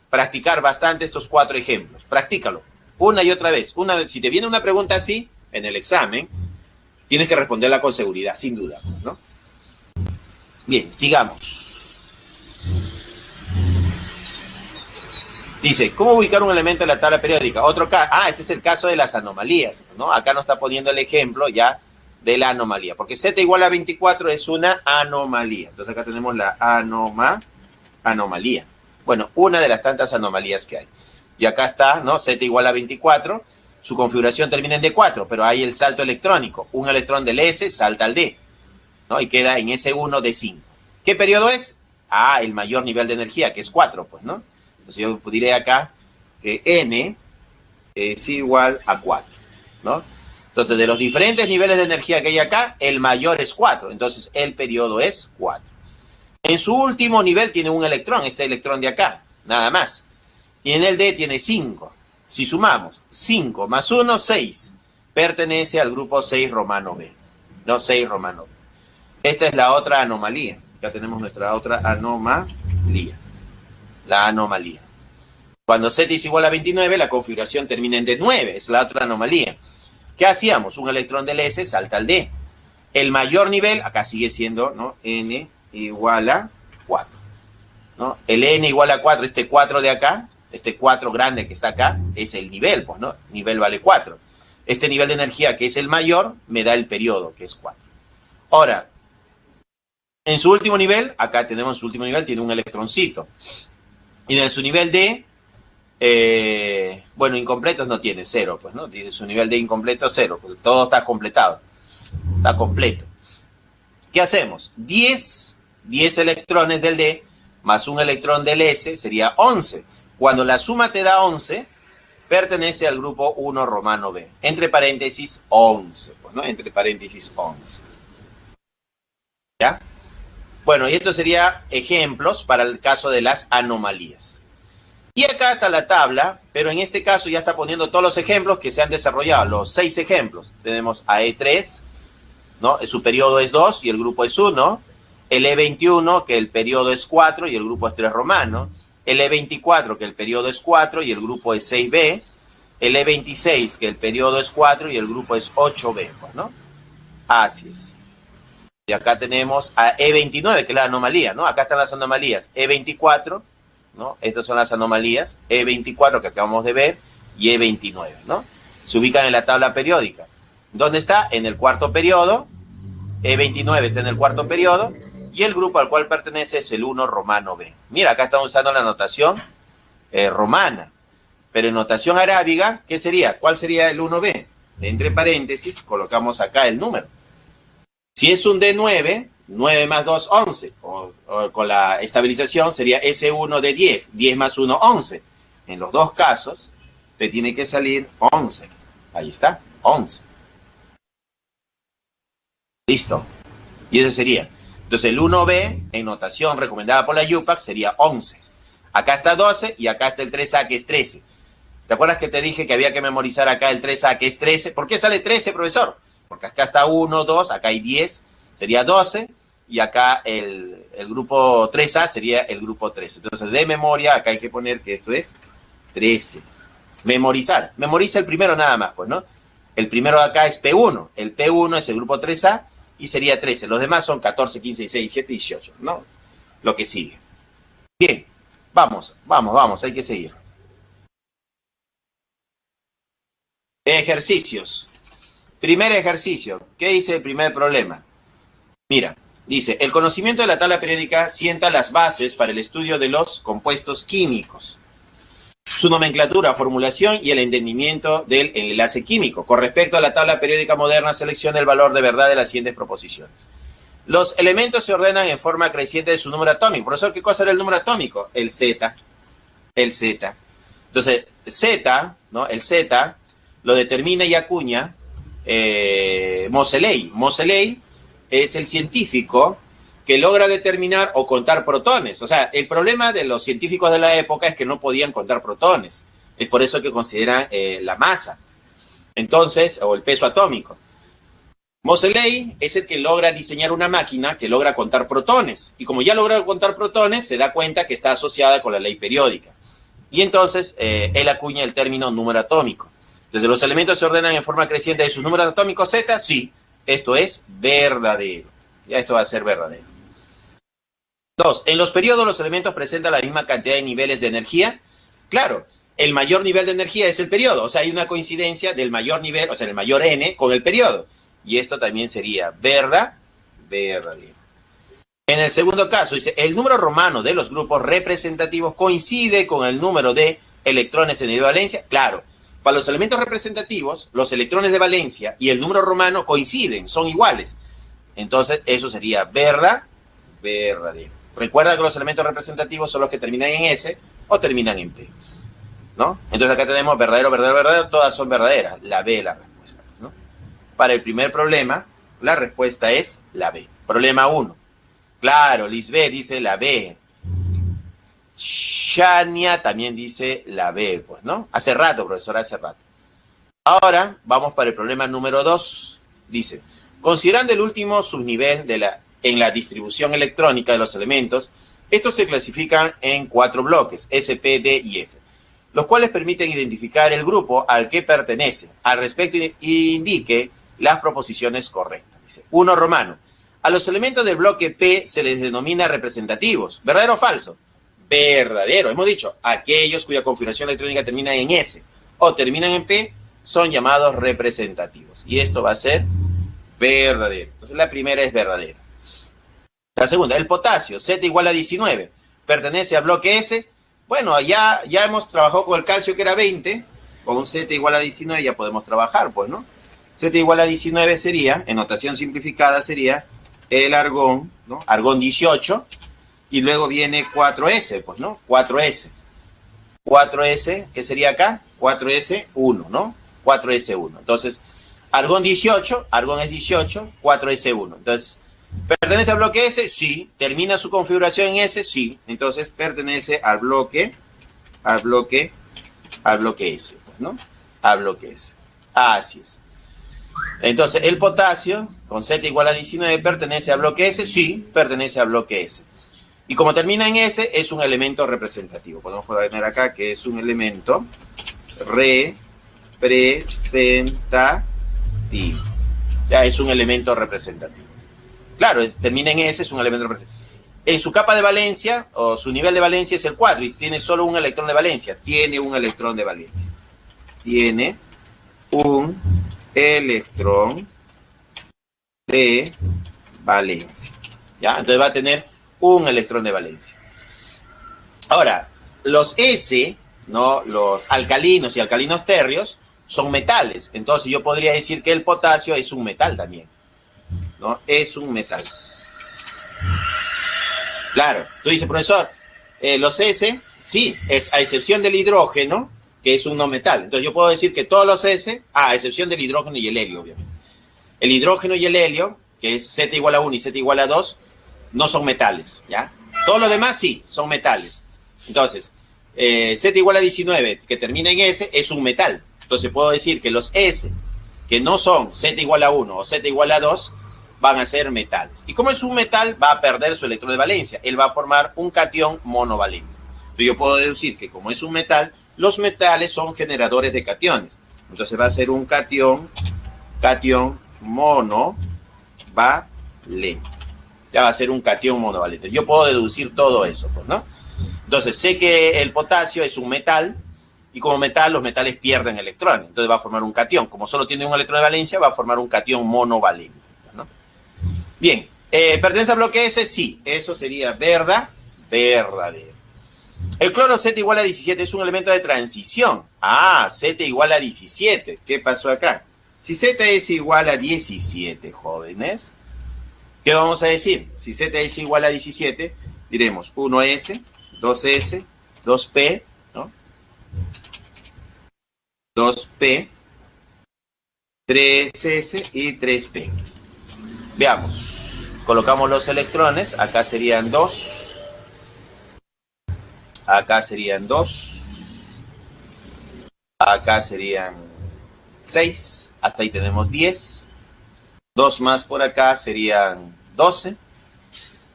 practicar bastante estos 4 ejemplos. Practícalo una y otra vez. Si te viene una pregunta así en el examen, tienes que responderla con seguridad, sin duda, ¿no? Bien, sigamos. Dice, ¿cómo ubicar un elemento en la tabla periódica? Otro caso. Este es el caso de las anomalías, ¿no? Acá nos está poniendo el ejemplo ya de la anomalía, porque Z igual a 24 es una anomalía. Entonces acá tenemos la anomalía. Bueno, una de las tantas anomalías que hay. Y acá está, ¿no? Z igual a 24, su configuración termina en D4, pero hay el salto electrónico. Un electrón del S salta al D, ¿no? Y queda en S1 D5. ¿Qué periodo es? El mayor nivel de energía, que es 4, pues, ¿no? Entonces yo diré acá que N es igual a 4, ¿no? Entonces, de los diferentes niveles de energía que hay acá, el mayor es 4. Entonces, el periodo es 4. En su último nivel tiene un electrón, este electrón de acá, nada más. Y en el D tiene 5. Si sumamos 5 más 1, 6. Pertenece al grupo 6 romano B. No 6 romano B. Esta es la otra anomalía. Ya tenemos nuestra otra anomalía. La anomalía. Cuando Z es igual a 29, la configuración termina en D9. Es la otra anomalía. ¿Qué hacíamos? Un electrón del S salta al D. El mayor nivel, acá sigue siendo, ¿no?, N igual a 4. ¿No? El N igual a 4, este 4 de acá, este 4 grande que está acá, es el nivel, pues, ¿no? Nivel vale 4. Este nivel de energía, que es el mayor, me da el periodo, que es 4. Ahora, en su último nivel, acá tenemos su último nivel, tiene un electroncito. Y en su nivel D, bueno, incompletos no tiene, 0, pues, ¿no? Dice su nivel de incompleto 0, pues todo está completado, está completo. ¿Qué hacemos? 10 electrones del D más un electrón del S sería 11. Cuando la suma te da 11, pertenece al grupo 1 romano B. Entre paréntesis 11, pues, ¿no? Entre paréntesis 11. ¿Ya? Bueno, y esto sería ejemplos para el caso de las anomalías. Y acá está la tabla, pero en este caso ya está poniendo todos los ejemplos que se han desarrollado, los 6 ejemplos. Tenemos a E3, ¿no? Su periodo es 2 y el grupo es 1. El E21, que el periodo es 4 y el grupo es 3 romano. El E24, que el periodo es 4 y el grupo es 6B. El E26, que el periodo es 4 y el grupo es 8B, pues, ¿no? Así es. Y acá tenemos a E29, que es la anomalía, ¿no? Acá están las anomalías. E24, ¿no? Estas son las anomalías. E24, que acabamos de ver, y E29, ¿no? Se ubican en la tabla periódica. ¿Dónde está? En el cuarto periodo. E29 está en el cuarto periodo. Y el grupo al cual pertenece es el 1 romano B. Mira, acá estamos usando la notación romana. Pero en notación arábiga, ¿qué sería? ¿Cuál sería el 1B? Entre paréntesis, colocamos acá el número. Si es un D9, 9 más 2, 11. O con la estabilización sería S1 de 10. 10 más 1, 11. En los dos casos, te tiene que salir 11. Ahí está, 11. Listo. Y ese sería. Entonces el 1B, en notación recomendada por la UPAC, sería 11. Acá está 12 y acá está el 3A, que es 13. ¿Te acuerdas que te dije que había que memorizar acá el 3A, que es 13? ¿Por qué sale 13, profesor? Porque acá está 1, 2, acá hay 10, sería 12, y acá el grupo 3A sería el grupo 13. Entonces, de memoria, acá hay que poner que esto es 13. Memorizar. Memoriza el primero nada más, pues, ¿no? El primero de acá es P1. El P1 es el grupo 3A y sería 13. Los demás son 14, 15, 16, 17, 18, ¿no? Lo que sigue. Bien, vamos, hay que seguir. Ejercicios. Primer ejercicio. ¿Qué dice el primer problema? Mira, dice, el conocimiento de la tabla periódica sienta las bases para el estudio de los compuestos químicos, su nomenclatura, formulación y el entendimiento del enlace químico. Con respecto a la tabla periódica moderna, selecciona el valor de verdad de las siguientes proposiciones. Los elementos se ordenan en forma creciente de su número atómico. Profesor, ¿qué cosa era el número atómico? El Z. El Z. Entonces, Z, ¿no? El Z lo determina y acuña Moseley. Moseley es el científico que logra determinar o contar protones. O sea, el problema de los científicos de la época es que no podían contar protones. Es por eso que consideran la masa. Entonces, o el peso atómico. Moseley es el que logra diseñar una máquina que logra contar protones. Y como ya logra contar protones, se da cuenta que está asociada con la ley periódica. Y entonces, él acuña el término número atómico. Entonces, ¿los elementos se ordenan en forma creciente de sus números atómicos Z? Sí. Esto es verdadero. Ya esto va a ser verdadero. 2. En los periodos los elementos presentan la misma cantidad de niveles de energía. Claro, el mayor nivel de energía es el periodo. O sea, hay una coincidencia del mayor nivel, o sea, el mayor n con el periodo. Y esto también sería verdadero. En el segundo caso, dice, el número romano de los grupos representativos coincide con el número de electrones en el de valencia. Claro, para los elementos representativos, los electrones de valencia y el número romano coinciden, son iguales. Entonces, eso sería verdadero. Recuerda que los elementos representativos son los que terminan en S o terminan en P, ¿no? Entonces, acá tenemos verdadero, todas son verdaderas. La B es la respuesta, ¿no? Para el primer problema, la respuesta es la B. Problema 1. Claro, Lisbeth dice la B. Shania también dice la B, pues, ¿no? Hace rato, profesor, hace rato. Ahora, vamos para el problema número 2. Dice, considerando el último subnivel en la distribución electrónica de los elementos, estos se clasifican en 4 bloques, S, P, D y F, los cuales permiten identificar el grupo al que pertenece. Al respecto, indique las proposiciones correctas. Dice, 1 romano. A los elementos del bloque P se les denomina representativos. ¿Verdadero o falso? Verdadero. Hemos dicho, aquellos cuya configuración electrónica termina en S o terminan en P son llamados representativos. Y esto va a ser verdadero. Entonces la primera es verdadera. La segunda, el potasio, Z igual a 19, pertenece al bloque S. Bueno, ya hemos trabajado con el calcio que era 20, con un Z igual a 19 ya podemos trabajar, pues, ¿no? Z igual a 19 sería, en notación simplificada, sería el argón, ¿no? Argón 18, y luego viene 4S, pues, ¿no? 4S. 4S, ¿qué sería acá? 4S1, ¿no? 4S1. Entonces, argón 18, argón es 18, 4S1. Entonces, ¿pertenece al bloque S? Sí. ¿Termina su configuración en S? Sí. Entonces, pertenece al bloque S, pues, ¿no? Al bloque S. Así es. Entonces, el potasio, con Z igual a 19, ¿pertenece al bloque S? Sí, pertenece al bloque S. Y como termina en S, es un elemento representativo. Podemos poner acá que es un elemento representativo. Ya es un elemento representativo. Claro, termina en S, es un elemento representativo. En su capa de valencia, o su nivel de valencia es el 4, y tiene solo un electrón de valencia. Tiene un electrón de valencia. Tiene un electrón de valencia. ¿Ya? Entonces va a tener un electrón de valencia. Ahora, los S, ¿no? Los alcalinos y alcalinos térreos son metales. Entonces yo podría decir que el potasio es un metal también, ¿no? Es un metal. Claro, tú dices, profesor, los S, sí, es a excepción del hidrógeno, que es un no metal. Entonces yo puedo decir que todos los S, a excepción del hidrógeno y el helio, obviamente. El hidrógeno y el helio, que es Z igual a 1 y Z igual a 2, no son metales, ¿ya? Todos los demás sí, son metales. Entonces, Z igual a 19, que termina en S, es un metal. Entonces puedo decir que los S, que no son Z igual a 1 o Z igual a 2, van a ser metales. Y como es un metal, va a perder su electrón de valencia. Él va a formar un catión monovalente. Entonces yo puedo deducir que como es un metal, los metales son generadores de cationes. Entonces va a ser un catión monovalente. Ya va a ser un catión monovalente. Yo puedo deducir todo eso, pues, ¿no? Entonces sé que el potasio es un metal, Y como metal, los metales pierden electrones. Entonces va a formar un cation. Como solo tiene un electrón de valencia, va a formar un cation monovalente, ¿no? Bien. ¿Pertenece al bloque S? Sí. Eso sería verdadero. El cloro Z igual a 17 es un elemento de transición. Ah, Z igual a 17. ¿Qué pasó acá? Si Z es igual a 17, jóvenes, ¿qué vamos a decir? Si Z es igual a 17, diremos 1S, 2S, 2P, ¿no? 2P, 3S y 3P. Veamos. Colocamos los electrones. Acá serían 2. Acá serían 2. Acá serían 6. Hasta ahí tenemos 10. 2 más por acá serían 12.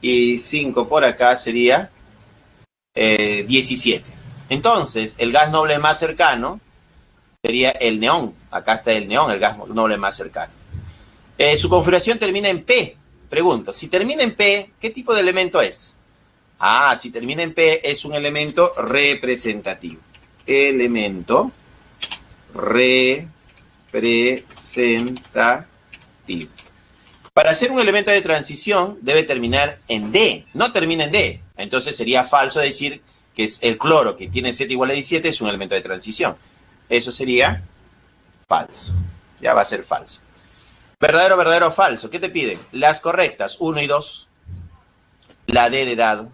Y 5 por acá sería 17. Entonces, el gas noble más cercano sería el neón. Acá está el neón, el gas noble más cercano. Su configuración termina en P. Pregunto, si termina en P, ¿qué tipo de elemento es? Ah, si termina en P, es un elemento representativo. Elemento representativo. Para ser un elemento de transición, debe terminar en D. No termina en D. Entonces sería falso decir que es el cloro que tiene Z igual a 17 es un elemento de transición. Eso sería falso. Ya va a ser falso. Verdadero, verdadero o falso. ¿Qué te piden? Las correctas, 1 y 2. La D de dado.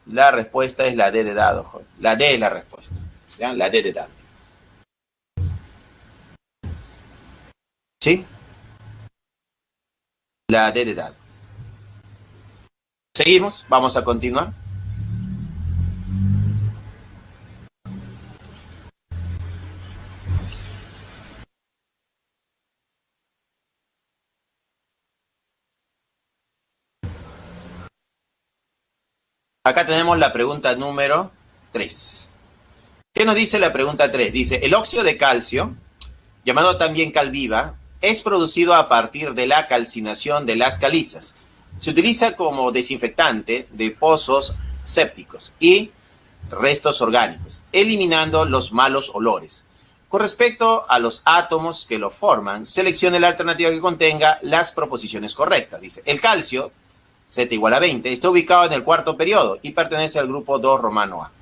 La respuesta es la D de dado, joder. La D es la respuesta. ¿Ya? La D de dado. ¿Sí? La D de dado. Seguimos, vamos a continuar. Acá tenemos la pregunta número 3. ¿Qué nos dice la pregunta 3? Dice, el óxido de calcio, llamado también cal viva, es producido a partir de la calcinación de las calizas. Se utiliza como desinfectante de pozos sépticos y restos orgánicos, eliminando los malos olores. Con respecto a los átomos que lo forman, seleccione la alternativa que contenga las proposiciones correctas. Dice, el calcio, Z igual a 20, está ubicado en el cuarto periodo y pertenece al grupo 2 romano A.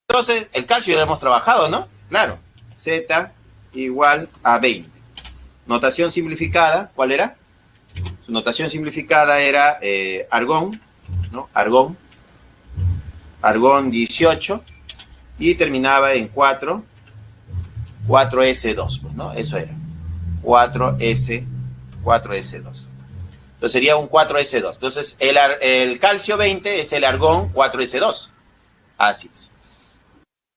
Entonces, el calcio ya lo hemos trabajado, ¿no? Claro, Z igual a 20. Notación simplificada, ¿cuál era? Su notación simplificada era argón, ¿no? Argón 18, y terminaba en 4S2, pues, ¿no? Eso era, 4S2. Entonces sería un 4S2. Entonces, el calcio 20 es el argón 4S2. Así es.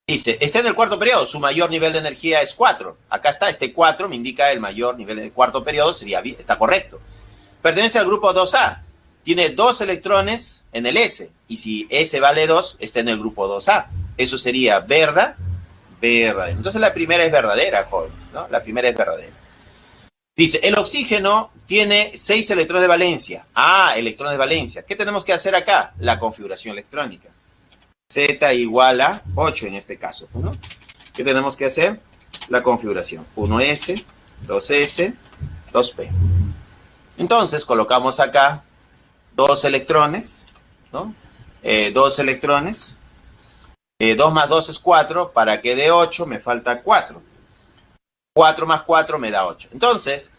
Dice, está en el cuarto periodo, su mayor nivel de energía es 4. Acá está, este 4 me indica el mayor nivel del cuarto periodo, está correcto. Pertenece al grupo 2A, tiene 2 electrones en el S, y si S vale 2, está en el grupo 2A. Eso sería verdadero. Entonces la primera es verdadera, jóvenes, ¿no? La primera es verdadera. Dice, el oxígeno tiene 6 electrones de valencia. Ah, electrones de valencia. ¿Qué tenemos que hacer acá? La configuración electrónica. Z igual a 8 en este caso, ¿no? ¿Qué tenemos que hacer? La configuración. 1S, 2S, 2P. Entonces, colocamos acá 2 electrones, ¿no? 2 electrones. 2 más 2 es 4. Para que dé 8, me falta 4. 4 más 4 me da 8. Entonces,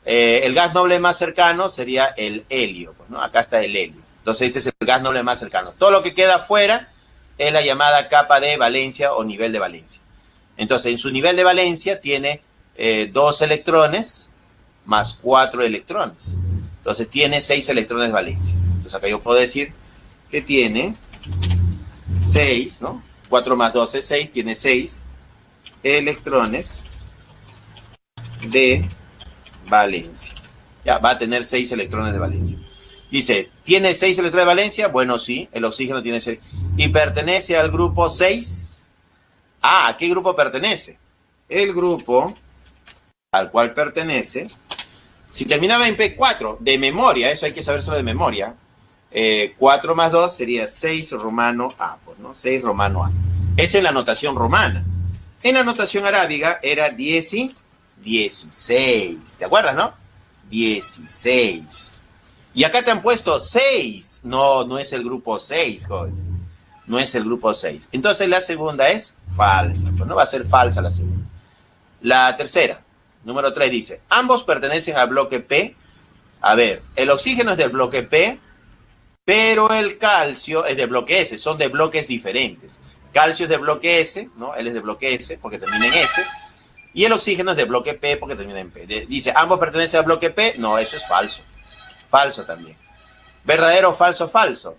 el gas noble más cercano sería el helio, pues, ¿no? Acá está el helio. Entonces, este es el gas noble más cercano. Todo lo que queda afuera es la llamada capa de valencia o nivel de valencia. Entonces, en su nivel de valencia tiene 2 electrones más 4 electrones. Entonces, tiene 6 electrones de valencia. Entonces, acá yo puedo decir que tiene 6, ¿no? 4 más 2 es 6, tiene 6 electrones de valencia. Ya, va a tener 6 electrones de valencia. Dice, ¿tiene 6 electrones de valencia? Bueno, sí, el oxígeno tiene 6. ¿Y pertenece al grupo 6? Ah, ¿a qué grupo pertenece? El grupo al cual pertenece, si terminaba en P4, de memoria, eso hay que sabérselo de memoria, 4 más 2 sería 6 romano A, pues, ¿no? 6 romano A. Esa es la notación romana. En la notación arábiga era 10 y 16. ¿Te acuerdas, no? 16. Y acá te han puesto 6. No, no es el grupo 6, joven. No es el grupo 6. Entonces la segunda es falsa. Pues no va a ser falsa la segunda. La tercera, número 3, dice, ambos pertenecen al bloque P. A ver, el oxígeno es del bloque P, pero el calcio es del bloque S. Son de bloques diferentes. Calcio es de bloque S, ¿no? Él es de bloque S porque termina en S. Y el oxígeno es de bloque P porque termina en P. Dice, ¿ambos pertenecen al bloque P? No, eso es falso. Falso también. ¿Verdadero, falso, falso?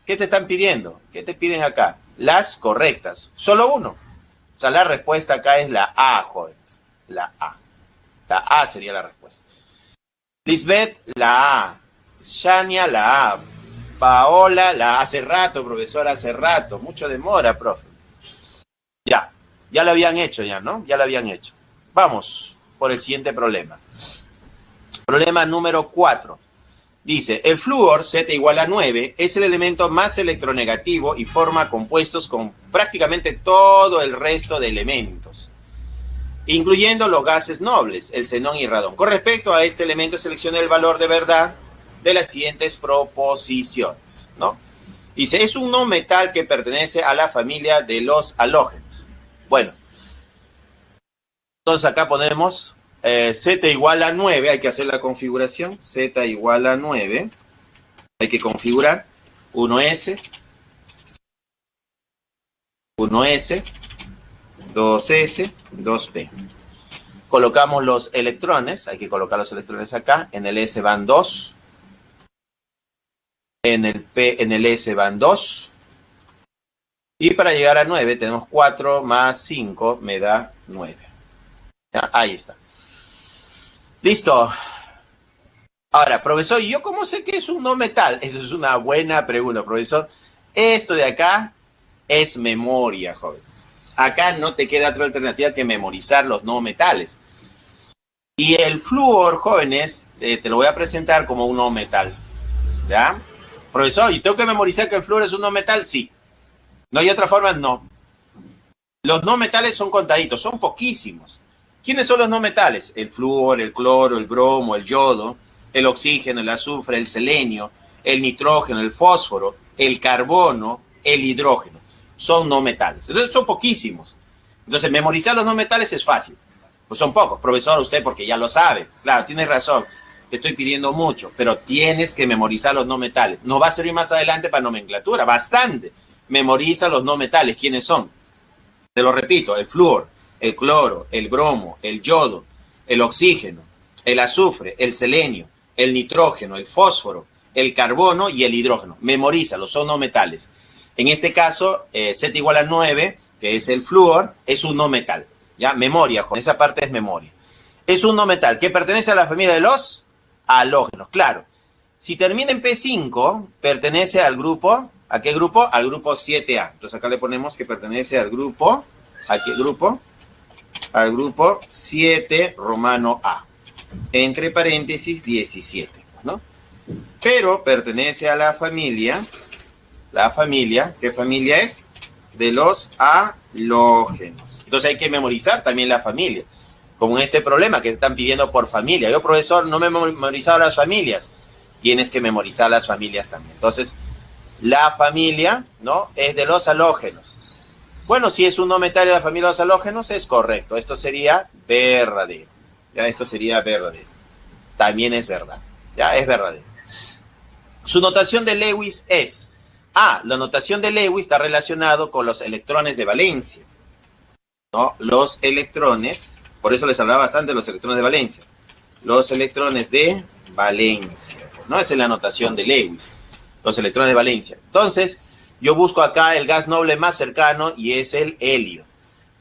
¿Qué te están pidiendo? ¿Qué te piden acá? Las correctas. Solo uno. O sea, la respuesta acá es la A, jóvenes. La A. La A sería la respuesta. Lisbeth, la A. Shania, la A. Paola, la A. Hace rato, profesor, hace rato. Mucho demora, profe. Ya lo habían hecho ya, ¿no? Ya lo habían hecho. Vamos por el siguiente problema. Problema número 4. Dice, el flúor, Z igual a 9, es el elemento más electronegativo y forma compuestos con prácticamente todo el resto de elementos, incluyendo los gases nobles, el xenón y radón. Con respecto a este elemento, seleccione el valor de verdad de las siguientes proposiciones, ¿no? Dice, es un no metal que pertenece a la familia de los halógenos. Bueno, entonces acá ponemos Z igual a 9, hay que hacer la configuración, Z igual a 9, hay que configurar 1S, 1S, 2S, 2P. Colocamos los electrones, hay que colocar los electrones acá, en el S van 2, en el S van 2, y para llegar a 9 tenemos 4 más 5, me da 9. ¿Ya? Ahí está. Listo. Ahora, profesor, ¿yo cómo sé que es un no metal? Eso es una buena pregunta, profesor. Esto de acá es memoria, jóvenes. Acá no te queda otra alternativa que memorizar los no metales. Y el flúor, jóvenes, te lo voy a presentar como un no metal. ¿Ya? Profesor, ¿y tengo que memorizar que el flúor es un no metal? Sí. ¿No hay otra forma? No. Los no metales son contaditos, son poquísimos. ¿Quiénes son los no metales? El flúor, el cloro, el bromo, el yodo, el oxígeno, el azufre, el selenio, el nitrógeno, el fósforo, el carbono, el hidrógeno. Son no metales. Entonces son poquísimos. Entonces memorizar los no metales es fácil. Pues son pocos. Profesor, usted porque ya lo sabe. Claro, tienes razón. Te estoy pidiendo mucho, pero tienes que memorizar los no metales. No va a servir más adelante para nomenclatura. Bastante. Memoriza los no metales. ¿Quiénes son? Te lo repito, el flúor, el cloro, el bromo, el yodo, el oxígeno, el azufre, el selenio, el nitrógeno, el fósforo, el carbono y el hidrógeno. Memorízalos, son no metales. En este caso, Z igual a 9, que es el flúor, es un no metal. ¿Ya? Memoria, Juan. Esa parte es memoria. Es un no metal que pertenece a la familia de los halógenos. Claro, si termina en P5, pertenece al grupo, ¿a qué grupo? Al grupo 7A. Entonces acá le ponemos que pertenece al grupo, ¿a qué grupo? Al grupo 7 romano A, entre paréntesis 17, ¿no? Pero pertenece a la familia, ¿qué familia es? De los halógenos. Entonces hay que memorizar también la familia, como en este problema que están pidiendo por familia. Yo, profesor, no me he memorizado las familias. Tienes que memorizar las familias también. Entonces, la familia, ¿no? Es de los halógenos. Bueno, si es un no metal de la familia de los halógenos, es correcto. Esto sería verdadero. Ya, esto sería verdadero. También es verdad. Ya, es verdadero. Su notación de Lewis es... la notación de Lewis está relacionado con los electrones de valencia, ¿no? Los electrones, por eso les hablaba bastante de los electrones de valencia. Los electrones de valencia, ¿no? Esa es la notación de Lewis. Los electrones de valencia. Entonces, yo busco acá el gas noble más cercano y es el helio.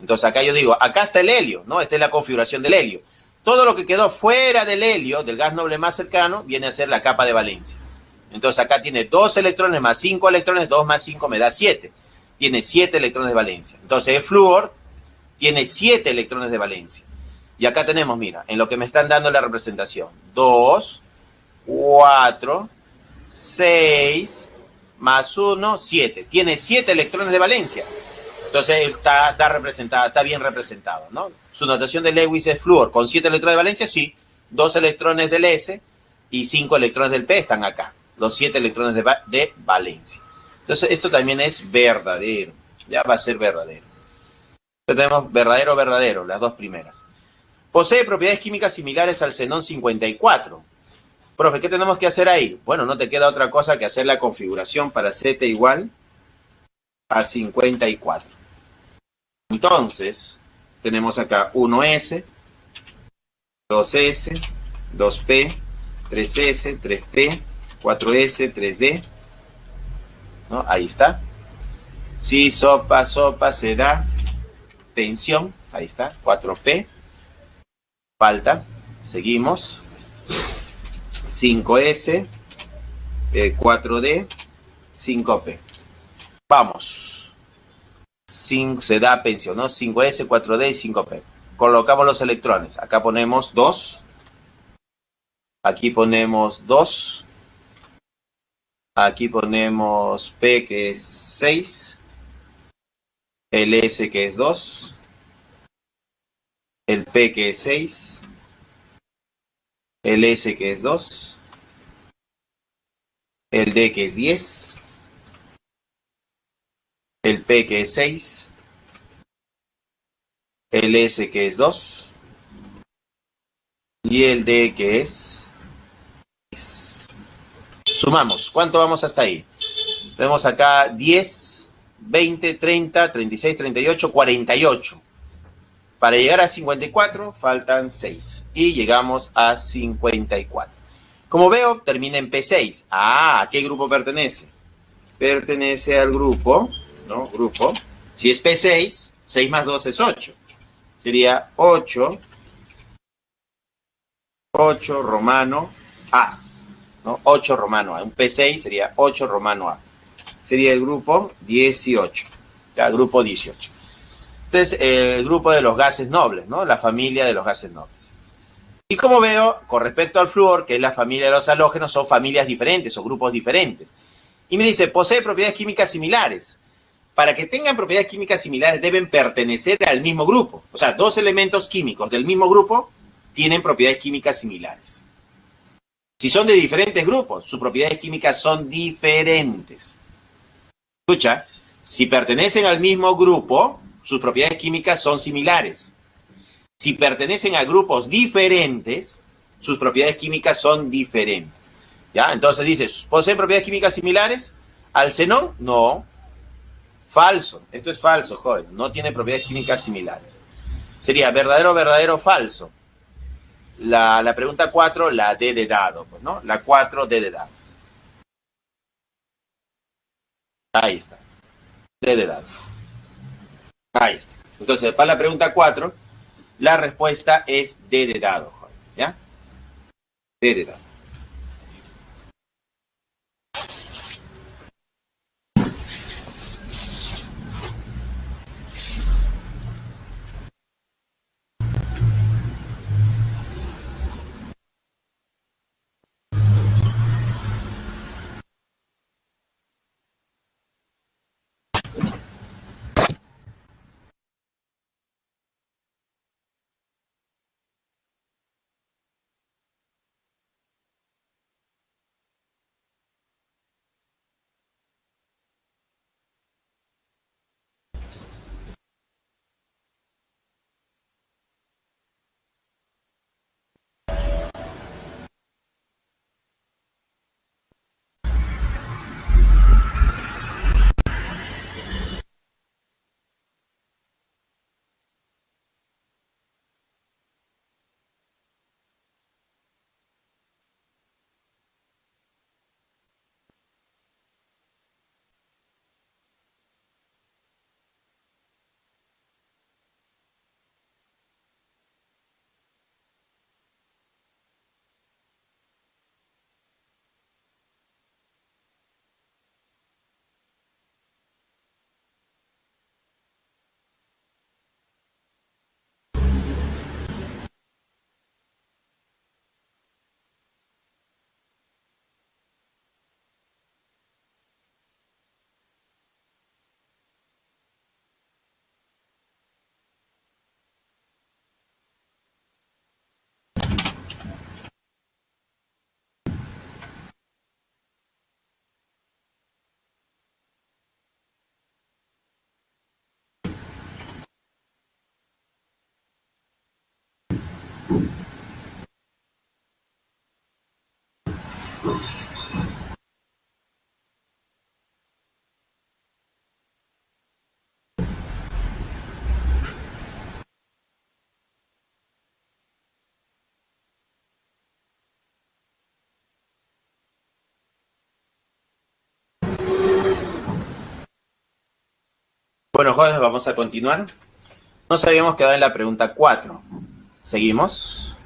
Entonces acá yo digo, acá está el helio, ¿no? Esta es la configuración del helio. Todo lo que quedó fuera del helio, del gas noble más cercano, viene a ser la capa de valencia. Entonces acá tiene 2 electrones más 5 electrones, 2 más 5 me da 7. Tiene 7 electrones de valencia. Entonces el flúor tiene 7 electrones de valencia. Y acá tenemos, mira, en lo que me están dando la representación, 2, 4, 6, más 1, 7. Tiene 7 electrones de valencia. Entonces está representada, está bien representado, ¿no? Su notación de Lewis es flúor con 7 electrones de valencia, sí. 2 electrones del S y 5 electrones del P están acá. Los 7 electrones de valencia. Entonces esto también es verdadero. Ya va a ser verdadero. Entonces tenemos verdadero, verdadero, las dos primeras. Posee propiedades químicas similares al xenón 54. Profe, ¿qué tenemos que hacer ahí? Bueno, no te queda otra cosa que hacer la configuración para Z igual a 54. Entonces, tenemos acá 1S, 2S, 2P, 3S, 3P, 4S, 3D. ¿No? Ahí está. Si sopa, se da tensión. Ahí está, 4P. Falta. Seguimos. 5S, 4D, 5P. Vamos. Se da pensión, ¿no? 5S, 4D y 5P. Colocamos los electrones. Acá ponemos 2. Aquí ponemos 2. Aquí ponemos P, que es 6. El S, que es 2. El P, que es 6. El S, que es 2. El D, que es 10. El P, que es 6. El S, que es 2. Y el D, que es 10. Sumamos. ¿Cuánto vamos hasta ahí? Tenemos acá 10, 20, 30, 36, 38, 48. Para llegar a 54 faltan 6. Y llegamos a 54. Como veo, termina en P6. ¿A qué grupo pertenece? Pertenece al grupo, ¿no? Grupo. Si es P6, 6 más 2 es 8. Sería 8 romano A. ¿No? 8 romano A. Un P6 sería 8 romano A. Sería el grupo 18. Ya, grupo 18. Entonces, el grupo de los gases nobles, ¿no? La familia de los gases nobles. Y como veo, con respecto al flúor, que es la familia de los halógenos, son familias diferentes o grupos diferentes. Y me dice, posee propiedades químicas similares. Para que tengan propiedades químicas similares deben pertenecer al mismo grupo. O sea, dos elementos químicos del mismo grupo tienen propiedades químicas similares. Si son de diferentes grupos, sus propiedades químicas son diferentes. Escucha, si pertenecen al mismo grupo, sus propiedades químicas son similares. Si pertenecen a grupos diferentes, sus propiedades químicas son diferentes. ¿Ya? Entonces dices, ¿poseen propiedades químicas similares al xenón? No. Falso. Esto es falso, joven. No tiene propiedades químicas similares. Sería verdadero, verdadero, falso. La pregunta 4, la D de dado, pues, ¿no? La 4, D de dado. Ahí está. D de dado. Ahí está. Entonces, para la pregunta 4, la respuesta es D de dado, jóvenes, ¿ya? D de dado. Bueno, jóvenes, vamos a continuar. Nos habíamos quedado en la pregunta 4. Seguimos.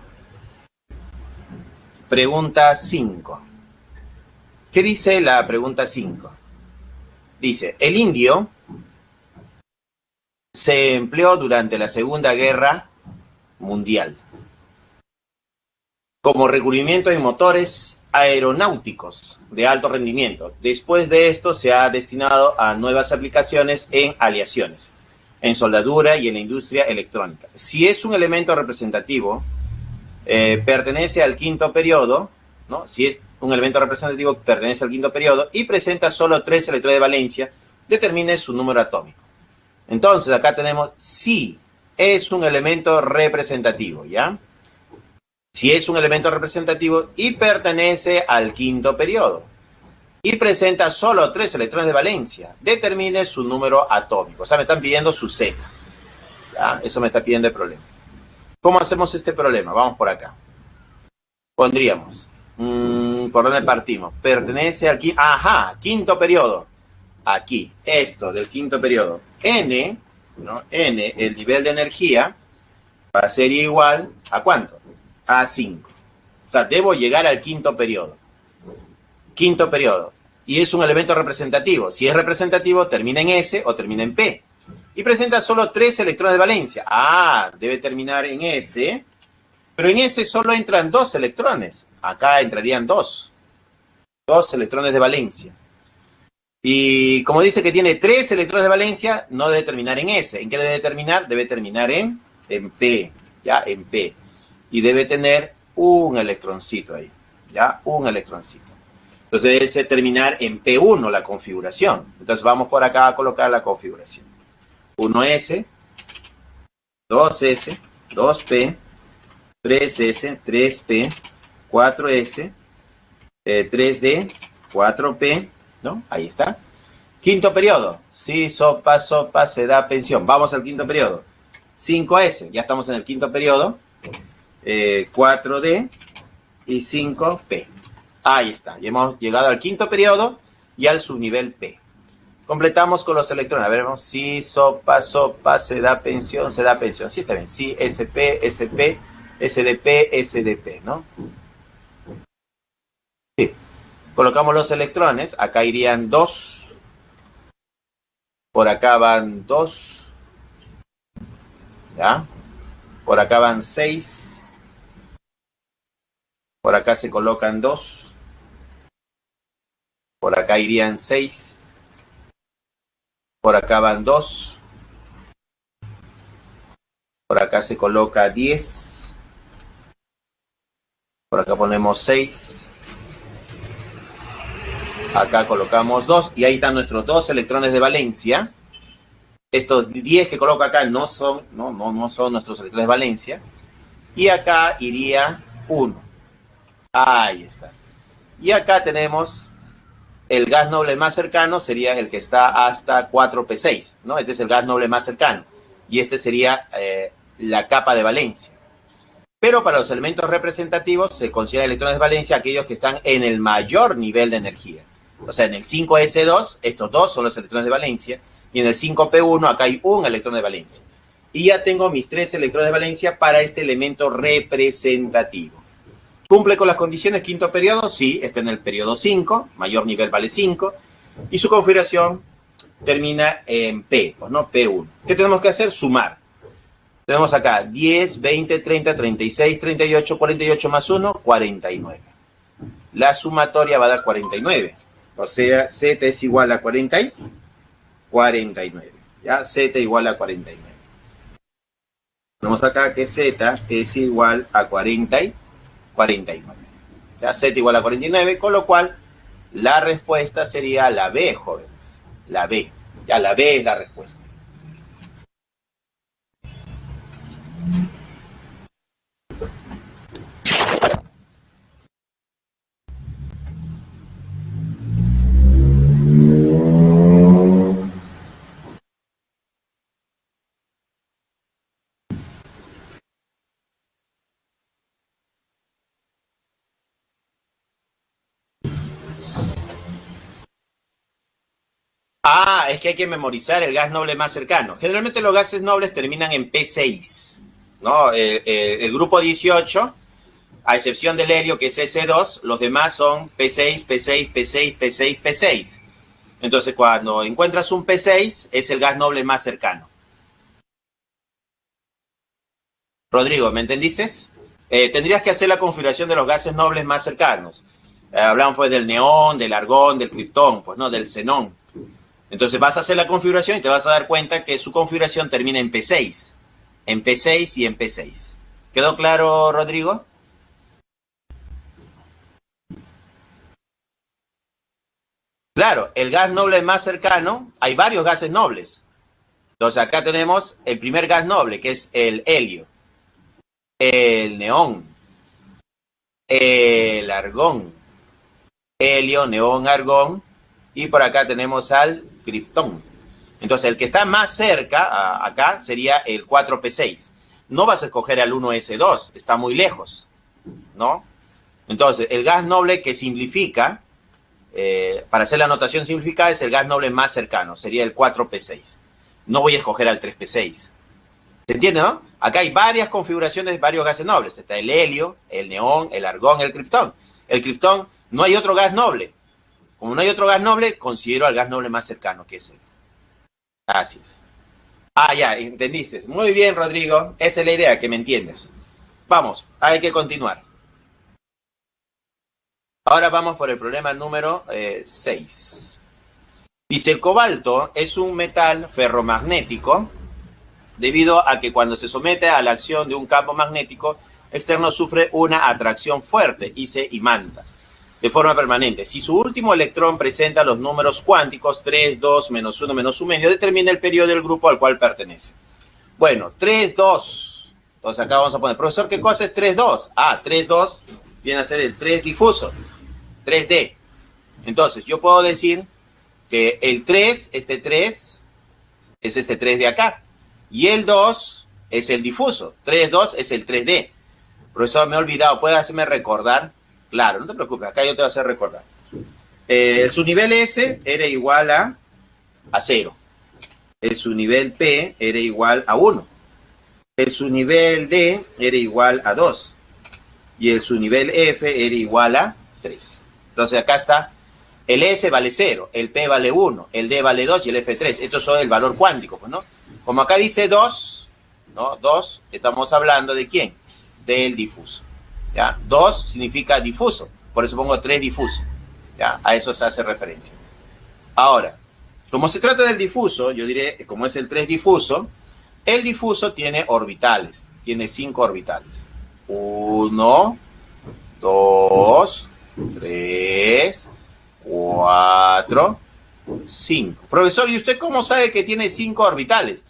Pregunta 5. ¿Qué dice la pregunta 5? Dice, el indio se empleó durante la Segunda Guerra Mundial como recubrimiento en motores aeronáuticos de alto rendimiento. Después de esto se ha destinado a nuevas aplicaciones en aleaciones, en soldadura y en la industria electrónica. Si es un elemento representativo, pertenece al quinto periodo, ¿no? Si es un elemento representativo, pertenece al quinto periodo y presenta solo 3 electrones de valencia, determine su número atómico. Entonces, acá tenemos si es un elemento representativo, ¿ya? Si es un elemento representativo y pertenece al quinto periodo y presenta solo 3 electrones de valencia, determine su número atómico. O sea, me están pidiendo su Z. ¿Ya? Eso me está pidiendo el problema. ¿Cómo hacemos este problema? Vamos por acá. Pondríamos, ¿por dónde partimos? Pertenece al quinto periodo. Aquí, esto del quinto periodo. N, ¿no? N, el nivel de energía, va a ser igual a ¿cuánto? A 5. O sea, debo llegar al quinto periodo. Quinto periodo. Y es un elemento representativo. Si es representativo, termina en S o termina en P. Y presenta solo 3 electrones de valencia. Debe terminar en S. Pero en S solo entran 2 electrones. Acá entrarían 2. 2 electrones de valencia. Y como dice que tiene 3 electrones de valencia, no debe terminar en S. ¿En qué debe terminar? Debe terminar en P. ¿Ya? En P. Y debe tener un electroncito ahí. ¿Ya? Un electroncito. Entonces debe terminar en P1 la configuración. Entonces vamos por acá a colocar la configuración. 1S, 2S, 2P, 3S, 3P, 4S, 3D, 4P, ¿no? Ahí está. Quinto periodo. Sí, sopa, se da pensión. Vamos al quinto periodo. 5S, ya estamos en el quinto periodo. 4D y 5P. Ahí está. Ya hemos llegado al quinto periodo y al subnivel P. Completamos con los electrones. A ver, vamos. Sí, sopa, se da pensión, se da pensión. Sí, está bien. Sí, SP, SP, SDP, SDP, ¿no? Sí. Colocamos los electrones. Acá irían 2. Por acá van 2. ¿Ya? Por acá van 6. Por acá se colocan 2. Por acá irían 6. Por acá van 2. Por acá se coloca 10. Por acá ponemos 6. Acá colocamos 2. Y ahí están nuestros 2 electrones de valencia. Estos 10 que coloco acá no son nuestros electrones de valencia. Y acá iría 1. Ahí está. Y acá tenemos el gas noble más cercano, sería el que está hasta 4P6, ¿no? Este es el gas noble más cercano. Y este sería la capa de valencia. Pero para los elementos representativos se consideran electrones de valencia aquellos que están en el mayor nivel de energía. O sea, en el 5S2, estos 2 son los electrones de valencia. Y en el 5P1 acá hay un electrón de valencia. Y ya tengo mis 3 electrones de valencia para este elemento representativo. ¿Cumple con las condiciones quinto periodo? Sí, está en el periodo 5, mayor nivel vale 5, y su configuración termina en P, pues, ¿no? P1. ¿Qué tenemos que hacer? Sumar. Tenemos acá 10, 20, 30, 36, 38, 48 más 1, 49. La sumatoria va a dar 49. O sea, Z es igual a 49. ¿Ya? Z igual a 49. Tenemos acá que Z es igual a 49. Ya, Z igual a 49, con lo cual la respuesta sería la B, jóvenes. La B. Ya, la B es la respuesta. Ah, es que hay que memorizar el gas noble más cercano. Generalmente los gases nobles terminan en P6, ¿no? El grupo 18, a excepción del helio, que es S2, los demás son P6, P6, P6, P6, P6. Entonces, cuando encuentras un P6, es el gas noble más cercano. Rodrigo, ¿me entendiste? Tendrías que hacer la configuración de los gases nobles más cercanos. Hablamos pues del neón, del argón, del criptón, pues no, del xenón. Entonces vas a hacer la configuración y te vas a dar cuenta que su configuración termina en P6. En P6 y en P6. ¿Quedó claro, Rodrigo? Claro, el gas noble más cercano, hay varios gases nobles. Entonces acá tenemos el primer gas noble, que es el helio, el neón, el argón, helio, neón, argón, y por acá tenemos al criptón. Entonces el que está más cerca, acá, sería el 4P6. No vas a escoger al 1S2, está muy lejos, ¿no? Entonces el gas noble que simplifica, para hacer la notación simplificada, es el gas noble más cercano, sería el 4P6. No voy a escoger al 3P6. ¿Se entiende, no? Acá hay varias configuraciones de varios gases nobles. Está el helio, el neón, el argón, el criptón. El criptón, no hay otro gas noble. Como no hay otro gas noble, considero al gas noble más cercano, que es él. Así es. Ah, ya, entendiste. Muy bien, Rodrigo. Esa es la idea, que me entiendes. Vamos, hay que continuar. Ahora vamos por el problema número 6. Dice, el cobalto es un metal ferromagnético debido a que cuando se somete a la acción de un campo magnético externo sufre una atracción fuerte y se imanta de forma permanente. Si su último electrón presenta los números cuánticos 3, 2, menos 1, menos 1 medio, determina el periodo del grupo al cual pertenece. Bueno, 3, 2. Entonces acá vamos a poner, profesor, ¿qué cosa es 3, 2? Ah, 3, 2 viene a ser el 3 difuso, 3D. Entonces yo puedo decir que el 3, este 3, es este 3 de acá. Y el 2 es el difuso. 3, 2 es el 3D. Profesor, me he olvidado. ¿Puede hacerme recordar? Claro, no te preocupes. Acá yo te voy a hacer recordar. Su nivel S era igual a 0. Su nivel P era igual a 1. Su nivel D era igual a 2. Y su nivel F era igual a 3. Entonces acá está. El S vale 0, el P vale 1, el D vale 2 y el F 3. Esto es el valor cuántico, pues, ¿no? Como acá dice 2, ¿no? 2, estamos hablando ¿de quién? Del difuso, ¿ya? 2 significa difuso, por eso pongo 3 difuso, ¿ya? A eso se hace referencia. Ahora, como se trata del difuso, yo diré, como es el 3 difuso, el difuso tiene orbitales, tiene 5 orbitales. 1, 2, 3, 4, 5. Profesor, ¿y usted cómo sabe que tiene 5 orbitales?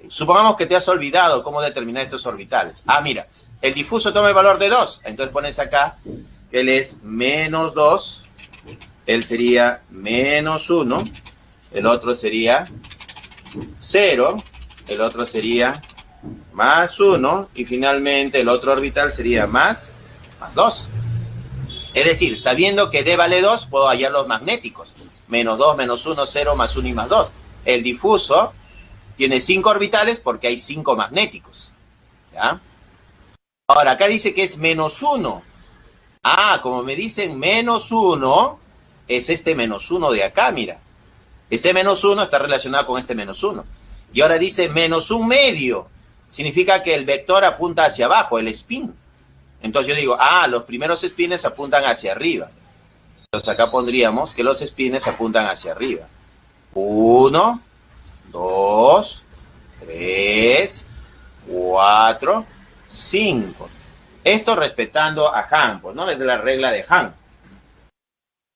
Supongamos que te has olvidado cómo determinar estos orbitales. Ah, mira, el difuso toma el valor de 2. Entonces pones acá, él es menos 2, él sería menos 1, el otro sería 0, el otro sería más 1 y finalmente el otro orbital sería más 2. Es decir, sabiendo que D vale 2, puedo hallar los magnéticos. Menos 2, menos 1, 0, más 1 y más 2. El difuso tiene 5 orbitales porque hay 5 magnéticos. ¿Ya? Ahora, acá dice que es menos 1. Ah, como me dicen menos 1, es este menos 1 de acá, mira. Este menos 1 está relacionado con este menos 1. Y ahora dice menos 1 medio. Significa que el vector apunta hacia abajo, el spin. Entonces yo digo, los primeros spines apuntan hacia arriba. Entonces acá pondríamos que los spines apuntan hacia arriba. 1, 2, 3, 4, 5. Esto respetando a Hahn, pues, ¿no? Es de la regla de Hahn.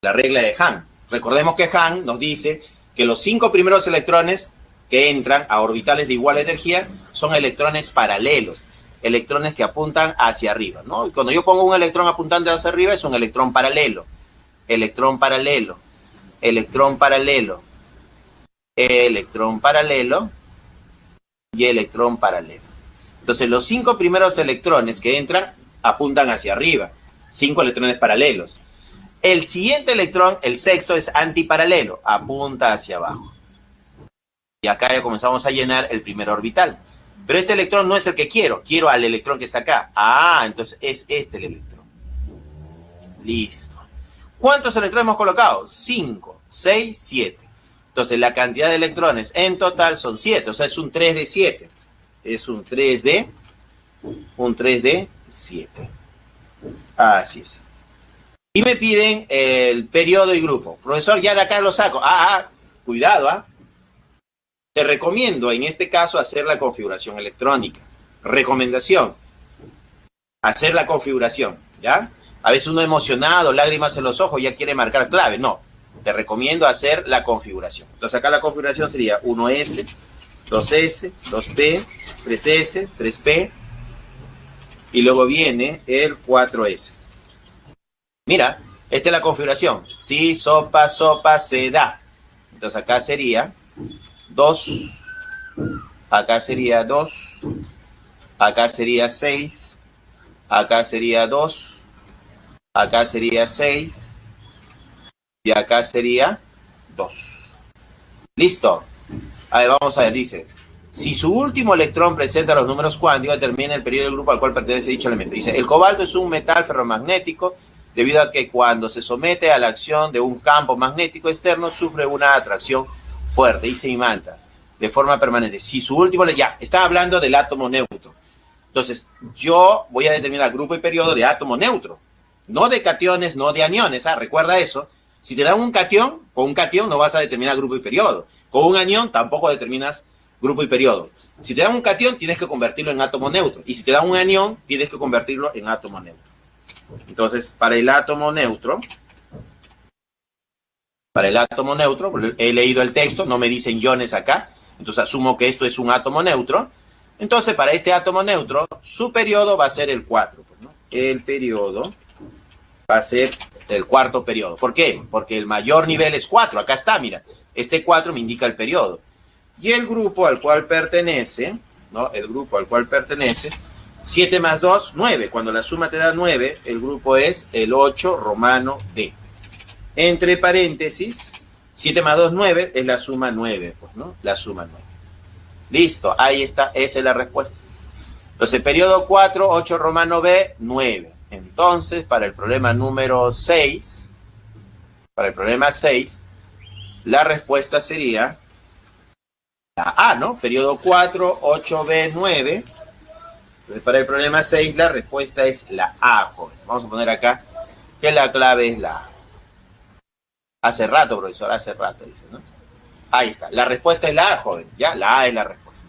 La regla de Hahn. Recordemos que Hahn nos dice que los 5 primeros electrones que entran a orbitales de igual energía son electrones paralelos. Electrones que apuntan hacia arriba, ¿no? Y cuando yo pongo un electrón apuntando hacia arriba es un electrón paralelo. Electrón paralelo. Electrón paralelo. Electrón paralelo. Y electrón paralelo. Entonces los 5 primeros electrones que entran apuntan hacia arriba. 5 electrones paralelos. El siguiente electrón, el sexto, es antiparalelo. Apunta hacia abajo. Y acá ya comenzamos a llenar el primer orbital. Pero este electrón no es el que quiero. Quiero al electrón que está acá. Ah, entonces es este el electrón. Listo. ¿Cuántos electrones hemos colocado? 5, 6, 7. Entonces la cantidad de electrones en total son 7. O sea, es un 3 de 7. Es un 3 de 7. Así es. Y me piden el periodo y grupo. Profesor, ya de acá lo saco. Cuidado, Te recomiendo en este caso hacer la configuración electrónica. Recomendación. Hacer la configuración, ¿ya? A veces uno emocionado, lágrimas en los ojos, ya quiere marcar clave. No, te recomiendo hacer la configuración. Entonces acá la configuración sería 1S, 2S, 2P, 3S, 3P, y luego viene el 4S. Mira, esta es la configuración. Si, sopa, se da. Entonces acá sería 2, acá sería 2, acá sería 6, acá sería 2, acá sería 6 y acá sería 2. ¿Listo? A ver, vamos a ver, dice, si su último electrón presenta los números cuánticos, determina el periodo del grupo al cual pertenece dicho elemento. Dice, el cobalto es un metal ferromagnético debido a que cuando se somete a la acción de un campo magnético externo sufre una atracción fuerte y se imanta de forma permanente. Si su último, ya, está hablando del átomo neutro. Entonces, yo voy a determinar grupo y periodo de átomo neutro, no de cationes, no de aniones. Recuerda eso. Si te dan un catión, con un catión no vas a determinar grupo y periodo. Con un anión tampoco determinas grupo y periodo. Si te dan un catión, tienes que convertirlo en átomo neutro. Y si te dan un anión, tienes que convertirlo en átomo neutro. Entonces, para el átomo neutro, he leído el texto, no me dicen iones acá, entonces asumo que esto es un átomo neutro. Entonces, para este átomo neutro, su periodo va a ser el 4. Pues, ¿no? El periodo va a ser el cuarto periodo. ¿Por qué? Porque el mayor nivel es 4. Acá está, mira. Este 4 me indica el periodo. Y el grupo al cual pertenece, ¿no? El grupo al cual pertenece, 7 más 2, 9. Cuando la suma te da 9, el grupo es el 8 romano D. Entre paréntesis, 7 más 2, 9, es la suma 9, pues, ¿no? La suma 9. Listo, ahí está, esa es la respuesta. Entonces, periodo 4, 8 romano B, 9. Entonces, para el problema número 6, la respuesta sería la A, ¿no? Periodo 4, 8B, 9. Entonces, para el problema 6, la respuesta es la A, joven. Vamos a poner acá que la clave es la A. Hace rato, profesor, hace rato, dice, ¿no? Ahí está. La respuesta es la A, joven. Ya, la A es la respuesta.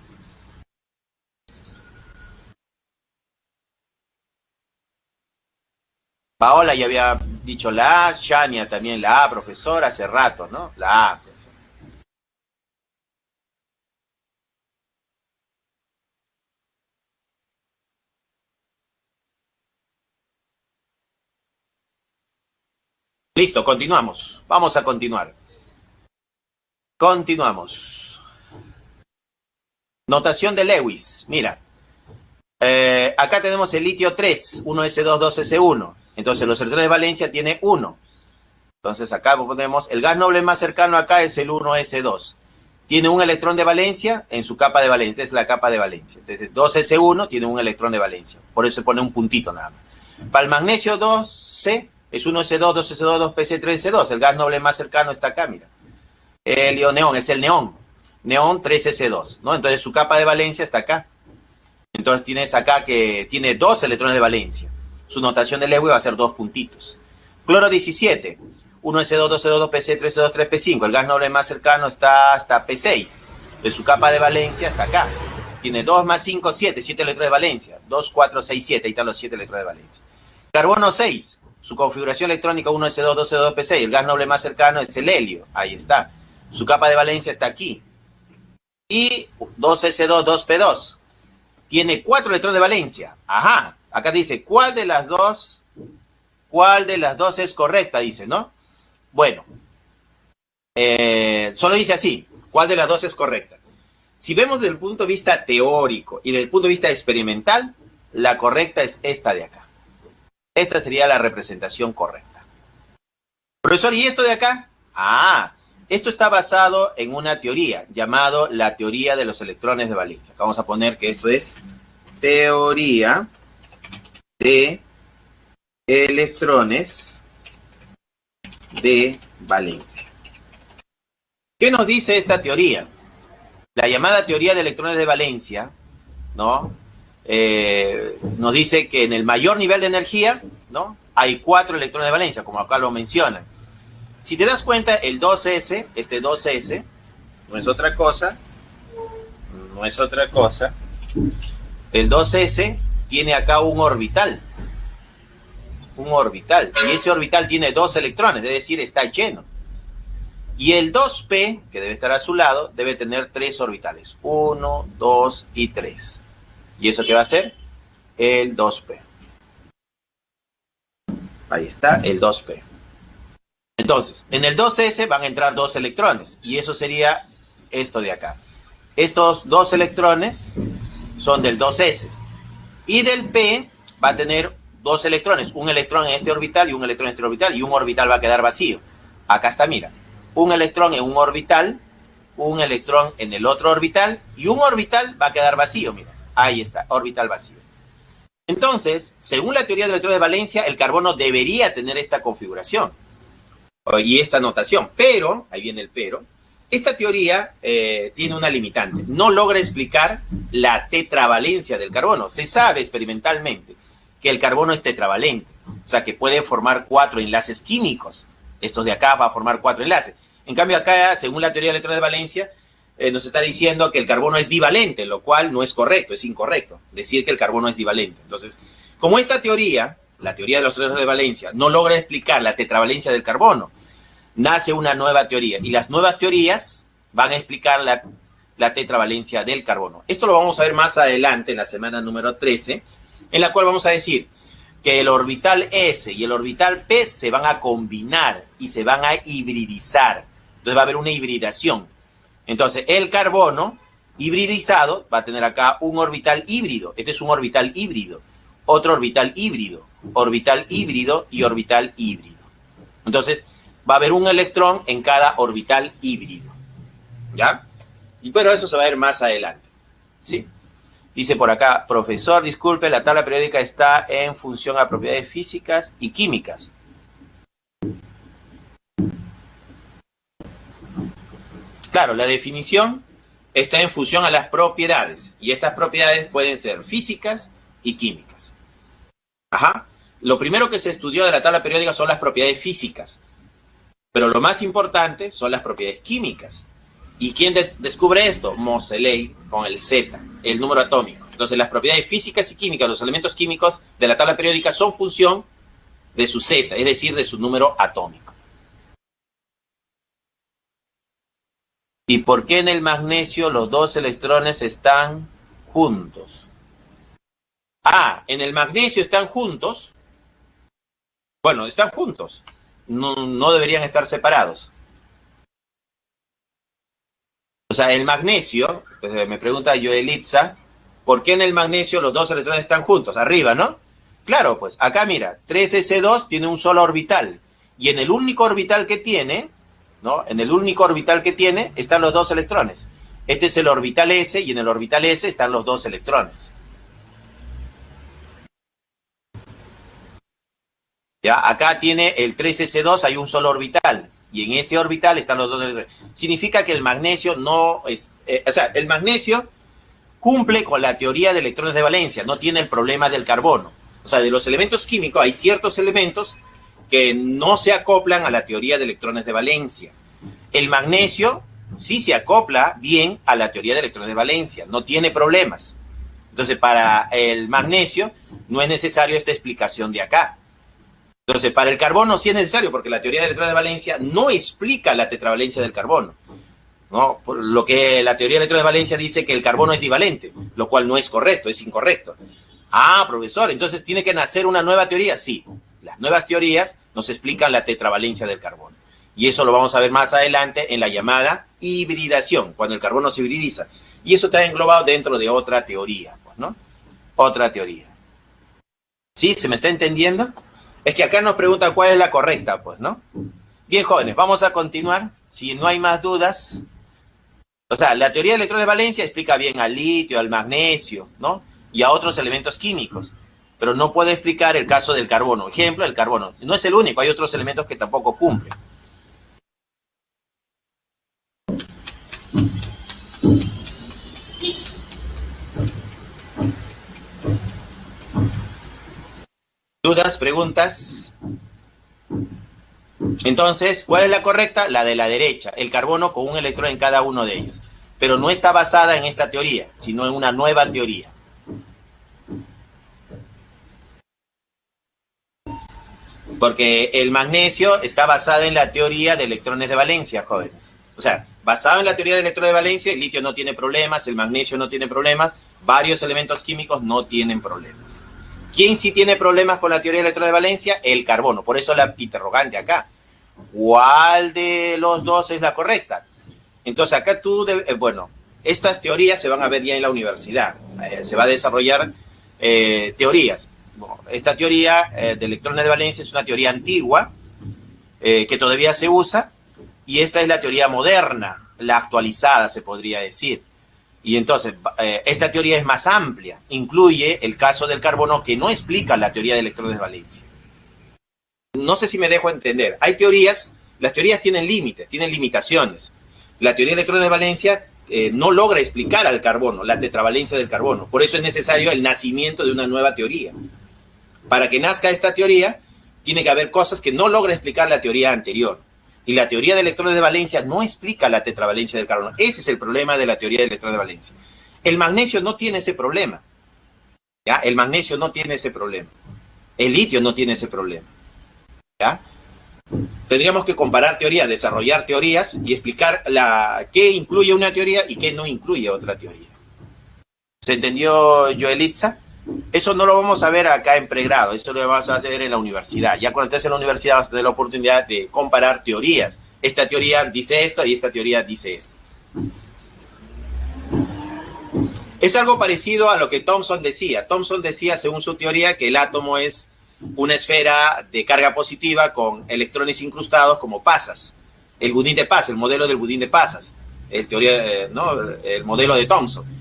Paola ya había dicho la A, Shania también la A, profesor, hace rato, ¿no? La A, profesor. Listo, continuamos. Vamos a continuar. Continuamos. Notación de Lewis. Mira, acá tenemos el litio 3, 1s2, 2s1. Entonces los electrones de valencia tiene 1. Entonces acá ponemos, el gas noble más cercano acá es el 1s2. Tiene un electrón de valencia en su capa de valencia. Esta es la capa de valencia. Entonces 2s1 tiene un electrón de valencia. Por eso se pone un puntito nada más. Para el magnesio 2c es 1s2, 2s2, 2pc, 3s2. El gas noble más cercano está acá, mira. Helio neón, es el neón. Neón 3s2, ¿no? Entonces su capa de valencia está acá. Entonces tienes acá que tiene 2 electrones de valencia. Su notación de Lewis va a ser 2 puntitos. Cloro 17, 1s2, 2s2, 2pc, 3s2, 3p5. El gas noble más cercano está hasta p6. Entonces su capa de valencia está acá. Tiene 2 más 5, 7, 7 electrones de valencia. 2, 4, 6, 7. Ahí están los 7 electrones de valencia. Carbono 6, su configuración electrónica 1s2, 2s2, 2p6. El gas noble más cercano es el helio. Ahí está. Su capa de valencia está aquí. Y 2s2, 2p2. Tiene 4 electrones de valencia. Ajá. Acá dice, ¿cuál de las dos es correcta? Dice, ¿no? Bueno. Solo dice así. ¿Cuál de las dos es correcta? Si vemos desde el punto de vista teórico y desde el punto de vista experimental, la correcta es esta de acá. Esta sería la representación correcta. Profesor, ¿y esto de acá? Esto está basado en una teoría llamada la teoría de los electrones de valencia. Acá vamos a poner que esto es teoría de electrones de valencia. ¿Qué nos dice esta teoría? La llamada teoría de electrones de valencia, ¿no? Nos dice que en el mayor nivel de energía, ¿no?, hay 4 electrones de valencia, como acá lo mencionan. Si te das cuenta, el 2s, este 2s, no es otra cosa, el 2s tiene acá un orbital, y ese orbital tiene 2 electrones, es decir, está lleno. Y el 2p, que debe estar a su lado, debe tener 3 orbitales, 1, 2 y 3. ¿Y eso qué va a ser? El 2p. Ahí está, el 2p. Entonces, en el 2s van a entrar 2 electrones, y eso sería esto de acá. Estos 2 electrones son del 2s. Y del p va a tener 2 electrones, un electrón en este orbital y un electrón en este orbital, y un orbital va a quedar vacío. Acá está, mira, un electrón en un orbital, un electrón en el otro orbital, y un orbital va a quedar vacío, mira, ahí está, orbital vacío. Entonces, según la teoría de electrones de valencia, el carbono debería tener esta configuración y esta notación, pero, ahí viene el pero, esta teoría tiene una limitante, no logra explicar la tetravalencia del carbono. Se sabe experimentalmente que el carbono es tetravalente, o sea que puede formar 4 enlaces químicos. Estos de acá va a formar 4 enlaces. En cambio acá, según la teoría de electrones de valencia, nos está diciendo que el carbono es divalente, lo cual no es correcto, es incorrecto decir que el carbono es divalente. Entonces, como esta teoría, la teoría de los electrones de valencia, no logra explicar la tetravalencia del carbono, nace una nueva teoría, y las nuevas teorías van a explicar la tetravalencia del carbono. Esto lo vamos a ver más adelante, en la semana número 13, en la cual vamos a decir que el orbital S y el orbital P se van a combinar y se van a hibridizar. Entonces va a haber una hibridación. Entonces el carbono hibridizado va a tener acá un orbital híbrido. Este es un orbital híbrido. Otro orbital híbrido y orbital híbrido. Entonces va a haber un electrón en cada orbital híbrido. ¿Ya? Y pero eso se va a ver más adelante. ¿Sí? Dice por acá, profesor, disculpe, la tabla periódica está en función a propiedades físicas y químicas. Claro, la definición está en función a las propiedades, y estas propiedades pueden ser físicas y químicas. Ajá. Lo primero que se estudió de la tabla periódica son las propiedades físicas, pero lo más importante son las propiedades químicas. ¿Y quién descubre esto? Moseley con el Z, el número atómico. Entonces, las propiedades físicas y químicas, los elementos químicos de la tabla periódica son función de su Z, es decir, de su número atómico. ¿Y por qué en el magnesio los 2 electrones están juntos? Ah, en el magnesio están juntos. Bueno, están juntos. No deberían estar separados. O sea, el magnesio, me pregunta Joelitza, ¿por qué en el magnesio los 2 electrones están juntos? Arriba, ¿no? Claro, pues acá mira, 3s2 tiene un solo orbital, y en el único orbital que tiene, ¿no? En el único orbital que tiene están los 2 electrones. Este es el orbital S, y en el orbital S están los 2 electrones. ¿Ya? Acá tiene el 3s2, hay un solo orbital, y en ese orbital están los 2 electrones. Significa que el magnesio no es... o sea, el magnesio cumple con la teoría de electrones de valencia, no tiene el problema del carbono. O sea, de los elementos químicos hay ciertos elementos que no se acoplan a la teoría de electrones de valencia. El magnesio sí se acopla bien a la teoría de electrones de valencia, no tiene problemas. Entonces, para el magnesio no es necesario esta explicación de acá. Entonces, para el carbono sí es necesario, porque la teoría de electrones de valencia no explica la tetravalencia del carbono, ¿no? Por lo que la teoría de electrones de valencia dice que el carbono es divalente, lo cual no es correcto, es incorrecto. Ah, profesor, entonces tiene que nacer una nueva teoría. Sí, las nuevas teorías nos explican la tetravalencia del carbono. Y eso lo vamos a ver más adelante en la llamada hibridación, cuando el carbono se hibridiza. Y eso está englobado dentro de otra teoría, pues, ¿no? Otra teoría. ¿Sí? ¿Se me está entendiendo? Es que acá nos preguntan cuál es la correcta, pues, ¿no? Bien, jóvenes, vamos a continuar. si no hay más dudas, o sea, la teoría de electrones de valencia explica bien al litio, al magnesio, ¿no? Y a otros elementos químicos, pero no puede explicar el caso del carbono. Ejemplo, el carbono. No es el único, hay otros elementos que tampoco cumplen. ¿Dudas? ¿Preguntas? Entonces, ¿cuál es la correcta? La de la derecha, el carbono con un electrón en cada uno de ellos. Pero no está basada en esta teoría, sino en una nueva teoría. Porque el magnesio está basado en la teoría de electrones de valencia, jóvenes. O sea, basado en la teoría de electrones de valencia, el litio no tiene problemas, el magnesio no tiene problemas, varios elementos químicos no tienen problemas. ¿Quién sí tiene problemas con la teoría de electrones de valencia? El carbono. Por eso la interrogante acá. ¿Cuál de los dos es la correcta? Entonces acá bueno, estas teorías se van a ver ya en la universidad. Se va a desarrollar teorías. Bueno, esta teoría de electrones de valencia es una teoría antigua que todavía se usa, y esta es la teoría moderna, la actualizada se podría decir. Y entonces, esta teoría es más amplia, incluye el caso del carbono, que no explica la teoría de electrones de valencia. No sé si me dejo entender. Hay teorías, las teorías tienen límites, tienen limitaciones. La teoría de electrones de valencia no logra explicar al carbono, la tetravalencia del carbono. Por eso es necesario el nacimiento de una nueva teoría. Para que nazca esta teoría, tiene que haber cosas que no logra explicar la teoría anterior. Y la teoría de electrones de valencia no explica la tetravalencia del carbono. Ese es el problema de la teoría de electrones de valencia. El magnesio no tiene ese problema. ¿Ya? El magnesio no tiene ese problema. El litio no tiene ese problema. ¿Ya? Tendríamos que comparar teorías, desarrollar teorías y explicar qué incluye una teoría y qué no incluye otra teoría. ¿Se entendió, Joelitza? Eso no lo vamos a ver acá en pregrado, eso lo vamos a hacer en la universidad. Ya cuando estés en la universidad vas a tener la oportunidad de comparar teorías. Esta teoría dice esto y esta teoría dice esto. Es algo parecido a lo que Thomson decía. Thomson decía, según su teoría, que el átomo es una esfera de carga positiva con electrones incrustados como pasas. El budín de pasas, el modelo del budín de pasas. El modelo de Thomson.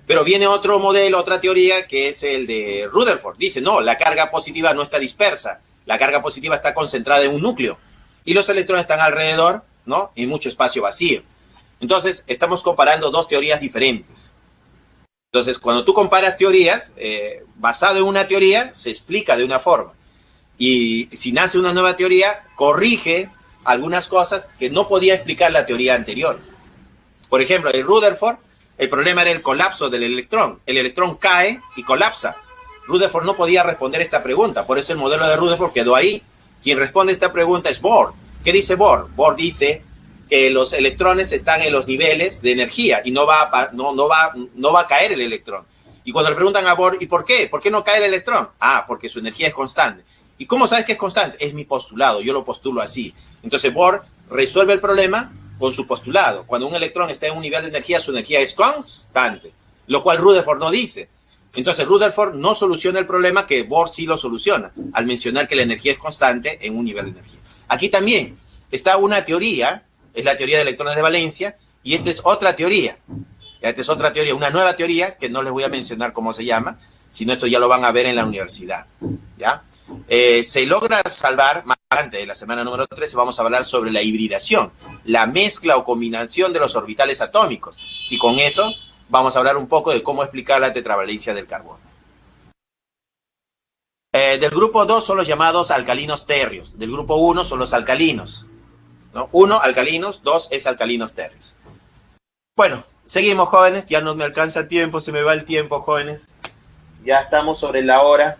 Pero viene otro modelo, otra teoría, que es el de Rutherford. Dice, no, la carga positiva no está dispersa. La carga positiva está concentrada en un núcleo. Y los electrones están alrededor, ¿no? En mucho espacio vacío. Entonces, estamos comparando dos teorías diferentes. Entonces, cuando tú comparas teorías, basado en una teoría, se explica de una forma. Y si nace una nueva teoría, corrige algunas cosas que no podía explicar la teoría anterior. Por ejemplo, el Rutherford, el problema era el colapso del electrón. El electrón cae y colapsa. Rutherford no podía responder esta pregunta, por eso el modelo de Rutherford quedó ahí. Quien responde esta pregunta es Bohr. ¿Qué dice Bohr? Bohr dice que los electrones están en los niveles de energía y no va a caer el electrón. Y cuando le preguntan a Bohr, ¿y por qué? ¿Por qué no cae el electrón? Ah, porque su energía es constante. ¿Y cómo sabes que es constante? Es mi postulado, yo lo postulo así. Entonces Bohr resuelve el problema con su postulado. Cuando un electrón está en un nivel de energía, su energía es constante, lo cual Rutherford no dice. Entonces Rutherford no soluciona el problema que Bohr sí lo soluciona, al mencionar que la energía es constante en un nivel de energía. Aquí también está una teoría, es la teoría de electrones de valencia, y esta es otra teoría. Esta es otra teoría, una nueva teoría, que no les voy a mencionar cómo se llama, sino esto ya lo van a ver en la universidad. ¿Ya? Se logra salvar, más adelante de la semana número 13 vamos a hablar sobre la hibridación, la mezcla o combinación de los orbitales atómicos, y con eso vamos a hablar un poco de cómo explicar la tetravalencia del carbono. Del grupo 2 son los llamados alcalinos térreos, del grupo 1 son los alcalinos, ¿no? 1 alcalinos, 2 es alcalinos térreos. Bueno, seguimos, jóvenes, ya no me alcanza el tiempo, se me va el tiempo, jóvenes, ya estamos sobre la hora.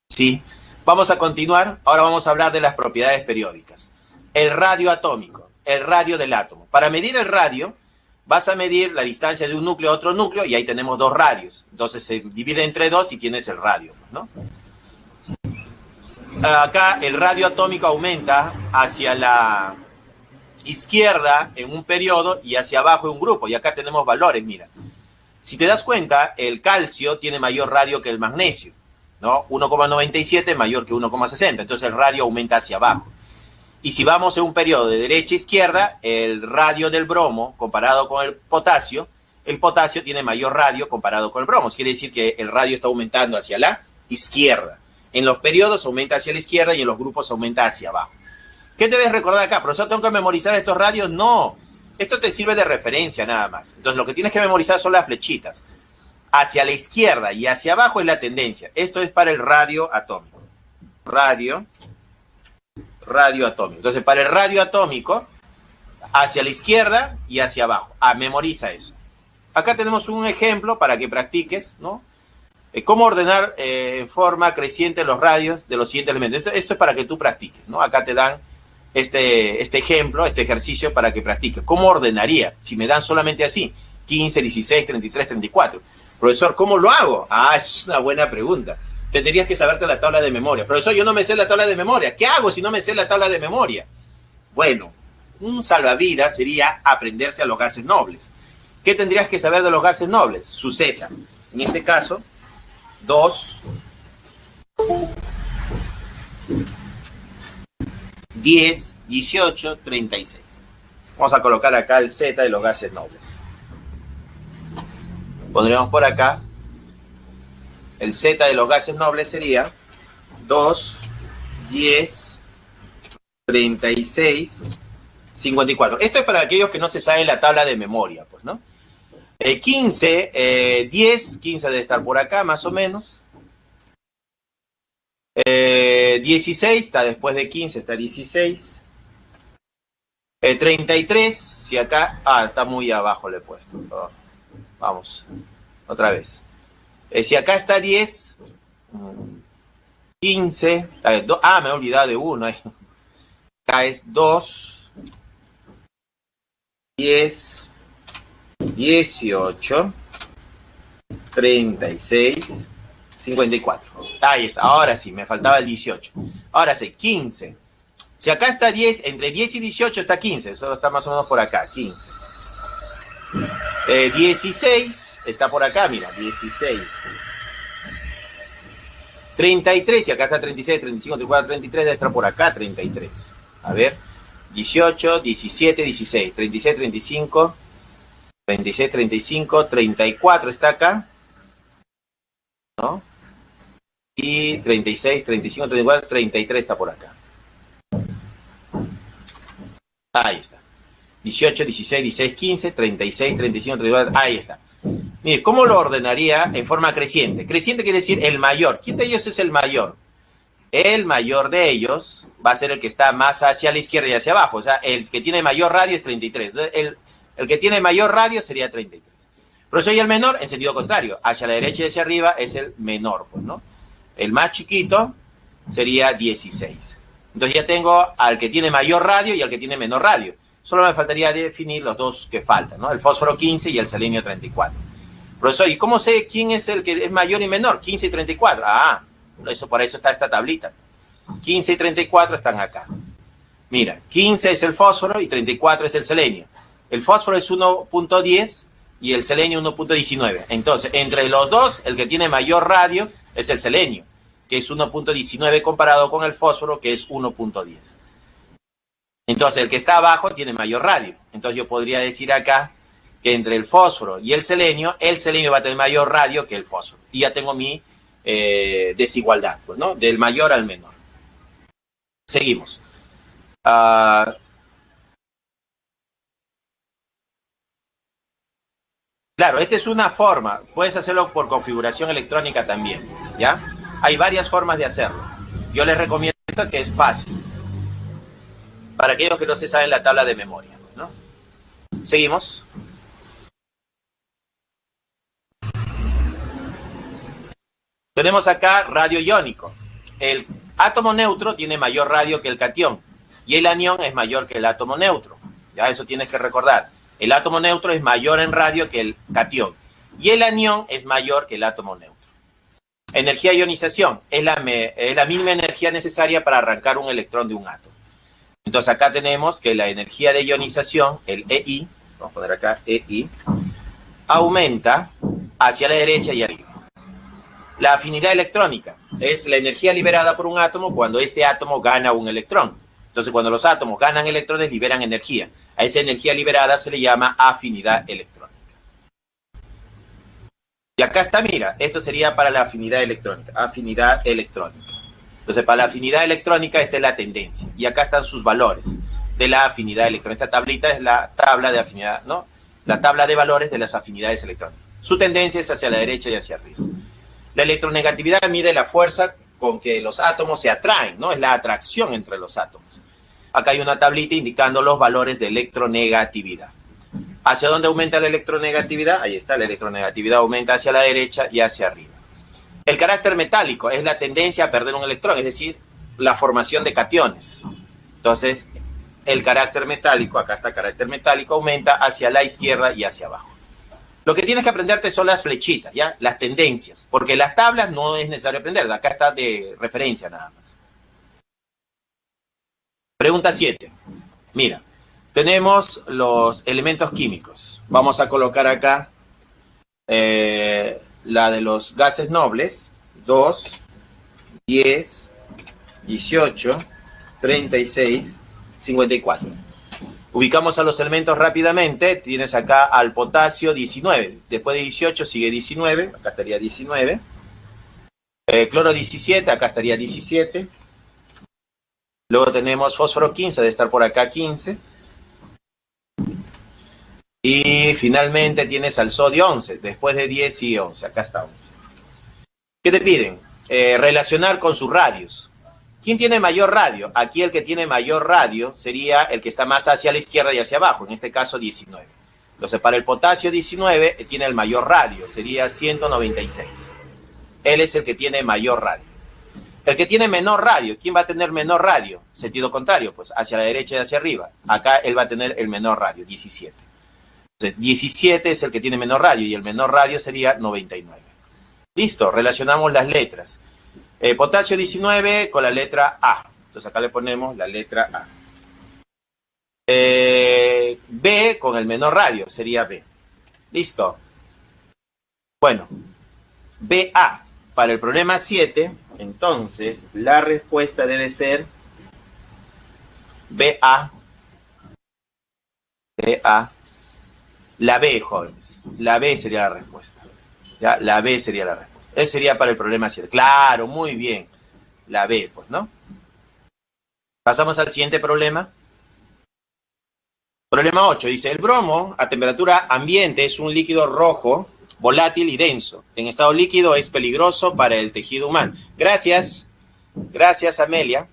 Sí, vamos a continuar. Ahora vamos a hablar de las propiedades periódicas. El radio atómico, el radio del átomo. Para medir el radio, vas a medir la distancia de un núcleo a otro núcleo, y ahí tenemos dos radios. Entonces se divide entre dos y tienes el radio, ¿no? Acá el radio atómico aumenta hacia la izquierda en un periodo y hacia abajo en un grupo. Y acá tenemos valores, mira. Si te das cuenta, el calcio tiene mayor radio que el magnesio, ¿no? 1,97 mayor que 1,60. Entonces el radio aumenta hacia abajo. Y si vamos en un periodo de derecha a izquierda, el radio del bromo comparado con el potasio tiene mayor radio comparado con el bromo. Quiere decir que el radio está aumentando hacia la izquierda. En los periodos aumenta hacia la izquierda y en los grupos aumenta hacia abajo. ¿Qué debes recordar acá? ¿Profesor, tengo que memorizar estos radios? No. Esto te sirve de referencia nada más. Entonces, lo que tienes que memorizar son las flechitas. Hacia la izquierda y hacia abajo es la tendencia. Esto es para el radio atómico. Radio atómico. Entonces, para el radio atómico, hacia la izquierda y hacia abajo. Memoriza eso. Acá tenemos un ejemplo para que practiques, ¿no? Cómo ordenar en forma creciente los radios de los siguientes elementos. Esto es para que tú practiques, ¿no? Acá te dan este ejemplo, este ejercicio para que practiques. ¿Cómo ordenaría? Si me dan solamente así, 15, 16, 33, 34. Profesor, ¿cómo lo hago? Es una buena pregunta. Tendrías que saberte la tabla de memoria. Profesor, yo no me sé la tabla de memoria. ¿Qué hago si no me sé la tabla de memoria? Bueno, un salvavidas sería aprenderse a los gases nobles. ¿Qué tendrías que saber de los gases nobles? Su Z. En este caso, 2, 10, 18, 36. Vamos a colocar acá el Z de los gases nobles. Pondremos por acá. El Z de los gases nobles sería 2, 10, 36, 54. Esto es para aquellos que no se saben la tabla de memoria, pues, ¿no? 15, 10, 15 debe estar por acá, más o menos. 16, está después de 15, está 16. 33, si acá... está muy abajo le he puesto. Vamos, otra vez. Si acá está 10, 15, me he olvidado de uno. Acá es 2, 10, 18, 36, 54. Ahí está, ahora sí, me faltaba el 18. Ahora sí, 15. Si acá está 10, entre 10 y 18 está 15, eso está más o menos por acá, 15. 16 está por acá, mira, 16. 33, y acá está 36, 35, 34, 33, debe estar por acá, 33. A ver, 18, 17, 16, 36, 35, 36, 35, 34 está acá, ¿no? Y 36, 35, 34, 33 está por acá. Ahí está. 18, 16, 16, 15, 36, 35, 34, ahí está. Mire, ¿cómo lo ordenaría en forma creciente? Creciente quiere decir el mayor. ¿Quién de ellos es el mayor? El mayor de ellos va a ser el que está más hacia la izquierda y hacia abajo. O sea, el que tiene mayor radio es 33. El que tiene mayor radio sería 33. Profesor, y el menor, en sentido contrario. Hacia la derecha y hacia arriba es el menor, pues, ¿no? El más chiquito sería 16. Entonces ya tengo al que tiene mayor radio y al que tiene menor radio. Solo me faltaría definir los dos que faltan, ¿no? El fósforo 15 y el selenio 34. Profesor, ¿y cómo sé quién es el que es mayor y menor? 15 y 34. Por eso está esta tablita. 15 y 34 están acá. Mira, 15 es el fósforo y 34 es el selenio. El fósforo es 1.10 y el selenio 1.19. Entonces, entre los dos, el que tiene mayor radio es el selenio, que es 1.19 comparado con el fósforo, que es 1.10. Entonces, el que está abajo tiene mayor radio. Entonces, yo podría decir acá que entre el fósforo y el selenio va a tener mayor radio que el fósforo. Y ya tengo mi desigualdad, pues, ¿no? Del mayor al menor. Seguimos. Claro, esta es una forma. Puedes hacerlo por configuración electrónica también, ¿ya? Hay varias formas de hacerlo. Yo les recomiendo esta, que es fácil. Para aquellos que no se saben la tabla de memoria, ¿no? Seguimos. Tenemos acá radio iónico. El átomo neutro tiene mayor radio que el catión y el anión es mayor que el átomo neutro. Ya eso tienes que recordar. El átomo neutro es mayor en radio que el catión y el anión es mayor que el átomo neutro. Energía de ionización es la mínima energía necesaria para arrancar un electrón de un átomo. Entonces acá tenemos que la energía de ionización, el EI, vamos a poner acá EI, aumenta hacia la derecha y arriba. La afinidad electrónica es la energía liberada por un átomo cuando este átomo gana un electrón. Entonces, cuando los átomos ganan electrones, liberan energía. A esa energía liberada se le llama afinidad electrónica. Y acá está, mira, esto sería para la afinidad electrónica. Afinidad electrónica. Entonces, para la afinidad electrónica, esta es la tendencia. Y acá están sus valores de la afinidad electrónica. Esta tablita es la tabla de afinidad, ¿no? La tabla de valores de las afinidades electrónicas. Su tendencia es hacia la derecha y hacia arriba. La electronegatividad mide la fuerza con que los átomos se atraen, ¿no? Es la atracción entre los átomos. Acá hay una tablita indicando los valores de electronegatividad. ¿Hacia dónde aumenta la electronegatividad? Ahí está, la electronegatividad aumenta hacia la derecha y hacia arriba. El carácter metálico es la tendencia a perder un electrón, es decir, la formación de cationes. Entonces, el carácter metálico, acá está carácter metálico, aumenta hacia la izquierda y hacia abajo. Lo que tienes que aprenderte son las flechitas, ¿ya? Las tendencias, porque las tablas no es necesario aprenderlas, acá está de referencia nada más. Pregunta 7. Mira, tenemos los elementos químicos. Vamos a colocar acá la de los gases nobles, 2, 10, 18, 36, 54. Ubicamos a los elementos rápidamente. Tienes acá al potasio 19. Después de 18 sigue 19. Acá estaría 19. Cloro 17. Acá estaría 17. Luego tenemos fósforo 15. Debe estar por acá 15. Y finalmente tienes al sodio 11. Después de 10 sigue 11. Acá está 11. ¿Qué te piden? Relacionar con sus radios. ¿Quién tiene mayor radio? Aquí el que tiene mayor radio sería el que está más hacia la izquierda y hacia abajo, en este caso 19. Entonces, para el potasio 19 tiene el mayor radio, sería 196. Él es el que tiene mayor radio. El que tiene menor radio, ¿quién va a tener menor radio? Sentido contrario, pues hacia la derecha y hacia arriba. Acá él va a tener el menor radio, 17. Entonces, 17 es el que tiene menor radio y el menor radio sería 99. Listo, relacionamos las letras. Potasio 19 con la letra A. Entonces acá le ponemos la letra A. B con el menor radio, sería B. Listo. Bueno, BA. Para el problema 7, entonces la respuesta debe ser BA. BA. La B, jóvenes. La B sería la respuesta. ¿Ya? La B sería la respuesta. Ese sería para el problema 7. Claro, muy bien. La B, pues, ¿no? Pasamos al siguiente problema. Problema 8. Dice, el bromo a temperatura ambiente es un líquido rojo, volátil y denso. En estado líquido es peligroso para el tejido humano. Gracias. Gracias, Amelia.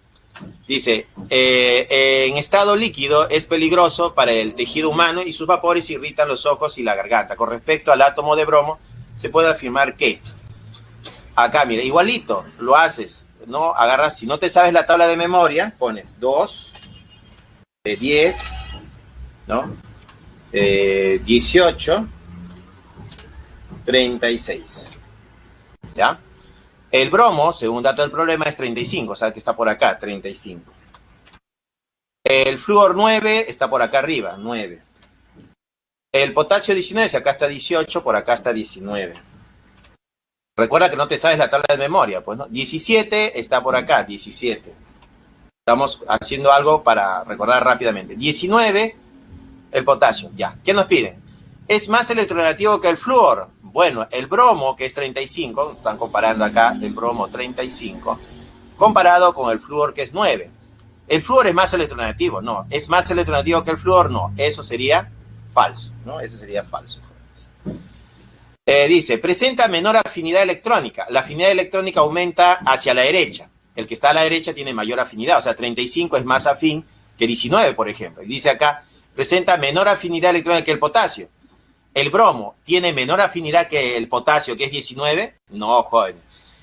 Dice, en estado líquido es peligroso para el tejido humano y sus vapores irritan los ojos y la garganta. Con respecto al átomo de bromo, se puede afirmar que... Acá, mira, igualito, lo haces, ¿no? Agarras, si no te sabes la tabla de memoria, pones 2, 10, ¿no? 18, 36, ¿ya? El bromo, según dato del problema, es 35, o sea que está por acá, 35. El flúor 9 está por acá arriba, 9. El potasio 19, si acá está 18, por acá está 19. Recuerda que no te sabes la tabla de memoria, pues, ¿no? 17 está por acá, 17. Estamos haciendo algo para recordar rápidamente. 19, el potasio, ya. ¿Qué nos piden? ¿Es más electronegativo que el flúor? Bueno, el bromo, que es 35, están comparando acá el bromo 35, comparado con el flúor, que es 9. ¿El flúor es más electronegativo? No. ¿Es más electronegativo que el flúor? No. Eso sería falso, ¿no? Eso sería falso. Dice, presenta menor afinidad electrónica. La afinidad electrónica aumenta hacia la derecha. El que está a la derecha tiene mayor afinidad. O sea, 35 es más afín que 19, por ejemplo. Y dice acá, presenta menor afinidad electrónica que el potasio. ¿El bromo tiene menor afinidad que el potasio, que es 19? No, joven.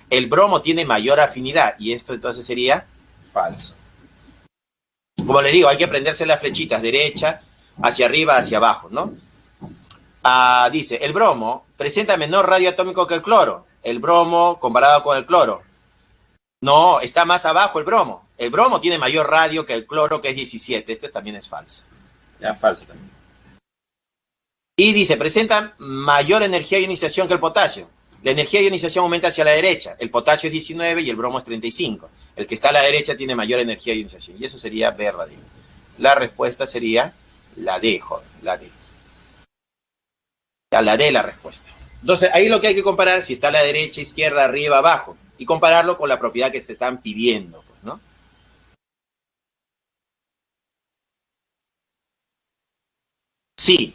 El bromo tiene mayor afinidad. Y esto entonces sería falso. Como le digo, hay que aprenderse las flechitas. Derecha, hacia arriba, hacia abajo, ¿no? Dice, el bromo presenta menor radio atómico que el cloro. El bromo comparado con el cloro. No, está más abajo el bromo. El bromo tiene mayor radio que el cloro, que es 17. Esto también es falso. Ya, falso también. Y dice, presenta mayor energía de ionización que el potasio. La energía de ionización aumenta hacia la derecha. El potasio es 19 y el bromo es 35. El que está a la derecha tiene mayor energía de ionización. Y eso sería B radio. La respuesta sería la D, joven. La D. La D la respuesta. Entonces, ahí lo que hay que comparar si está a la derecha, izquierda, arriba, abajo. Y compararlo con la propiedad que se están pidiendo, pues, ¿no? Sí.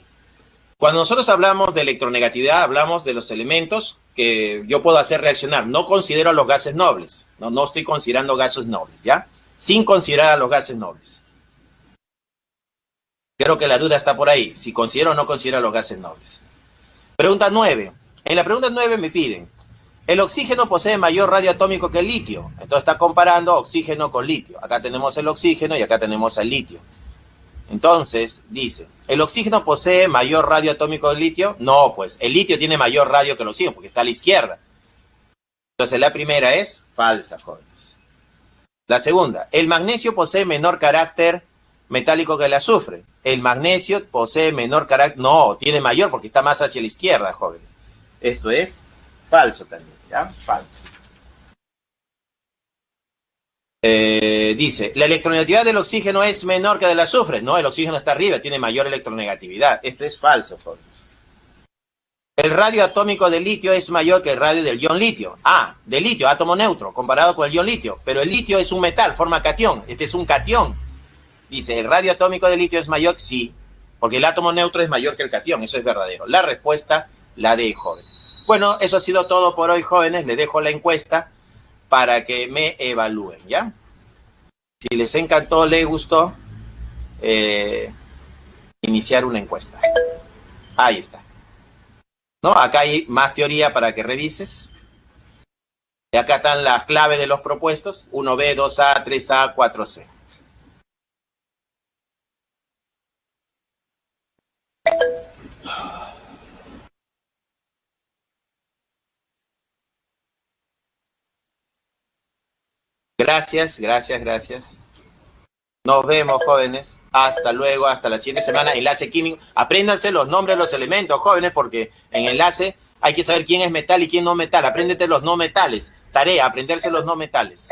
Cuando nosotros hablamos de electronegatividad, hablamos de los elementos que yo puedo hacer reaccionar. No considero a los gases nobles. No estoy considerando gases nobles, ¿ya? Sin considerar a los gases nobles. Creo que la duda está por ahí. Si considero o no considero a los gases nobles. Pregunta 9. En la pregunta 9 me piden, el oxígeno posee mayor radio atómico que el litio. Entonces está comparando oxígeno con litio. Acá tenemos el oxígeno y acá tenemos el litio. Entonces, dice, ¿el oxígeno posee mayor radio atómico que el litio? No, pues, el litio tiene mayor radio que el oxígeno, porque está a la izquierda. Entonces, la primera es falsa, jóvenes. La segunda, ¿el magnesio posee menor carácter metálico que el azufre? El magnesio posee menor carácter... No, tiene mayor, porque está más hacia la izquierda, jóvenes. Esto es falso también, ¿ya? Falso. Dice, ¿la electronegatividad del oxígeno es menor que del azufre? No, el oxígeno está arriba, tiene mayor electronegatividad. Esto es falso, jóvenes. El radio atómico del litio es mayor que el radio del ion litio. Ah, del litio, átomo neutro, comparado con el ion litio. Pero el litio es un metal, forma catión. Este es un catión. Dice, ¿el radio atómico del litio es mayor? Sí, porque el átomo neutro es mayor que el catión. Eso es verdadero. La respuesta, la D, joven. Bueno, eso ha sido todo por hoy, jóvenes. Les dejo la encuesta para que me evalúen, ¿ya? Si les encantó, les gustó, iniciar una encuesta. Ahí está. ¿No? Acá hay más teoría para que revises. Y acá están las claves de los propuestos. 1B, 2A, 3A, 4C. Gracias, gracias, gracias. Nos vemos, jóvenes. Hasta luego, hasta la siguiente semana. Enlace químico. Apréndanse los nombres de los elementos, jóvenes, porque en enlace hay que saber quién es metal y quién no metal. Apréndete los no metales. Tarea, aprenderse los no metales.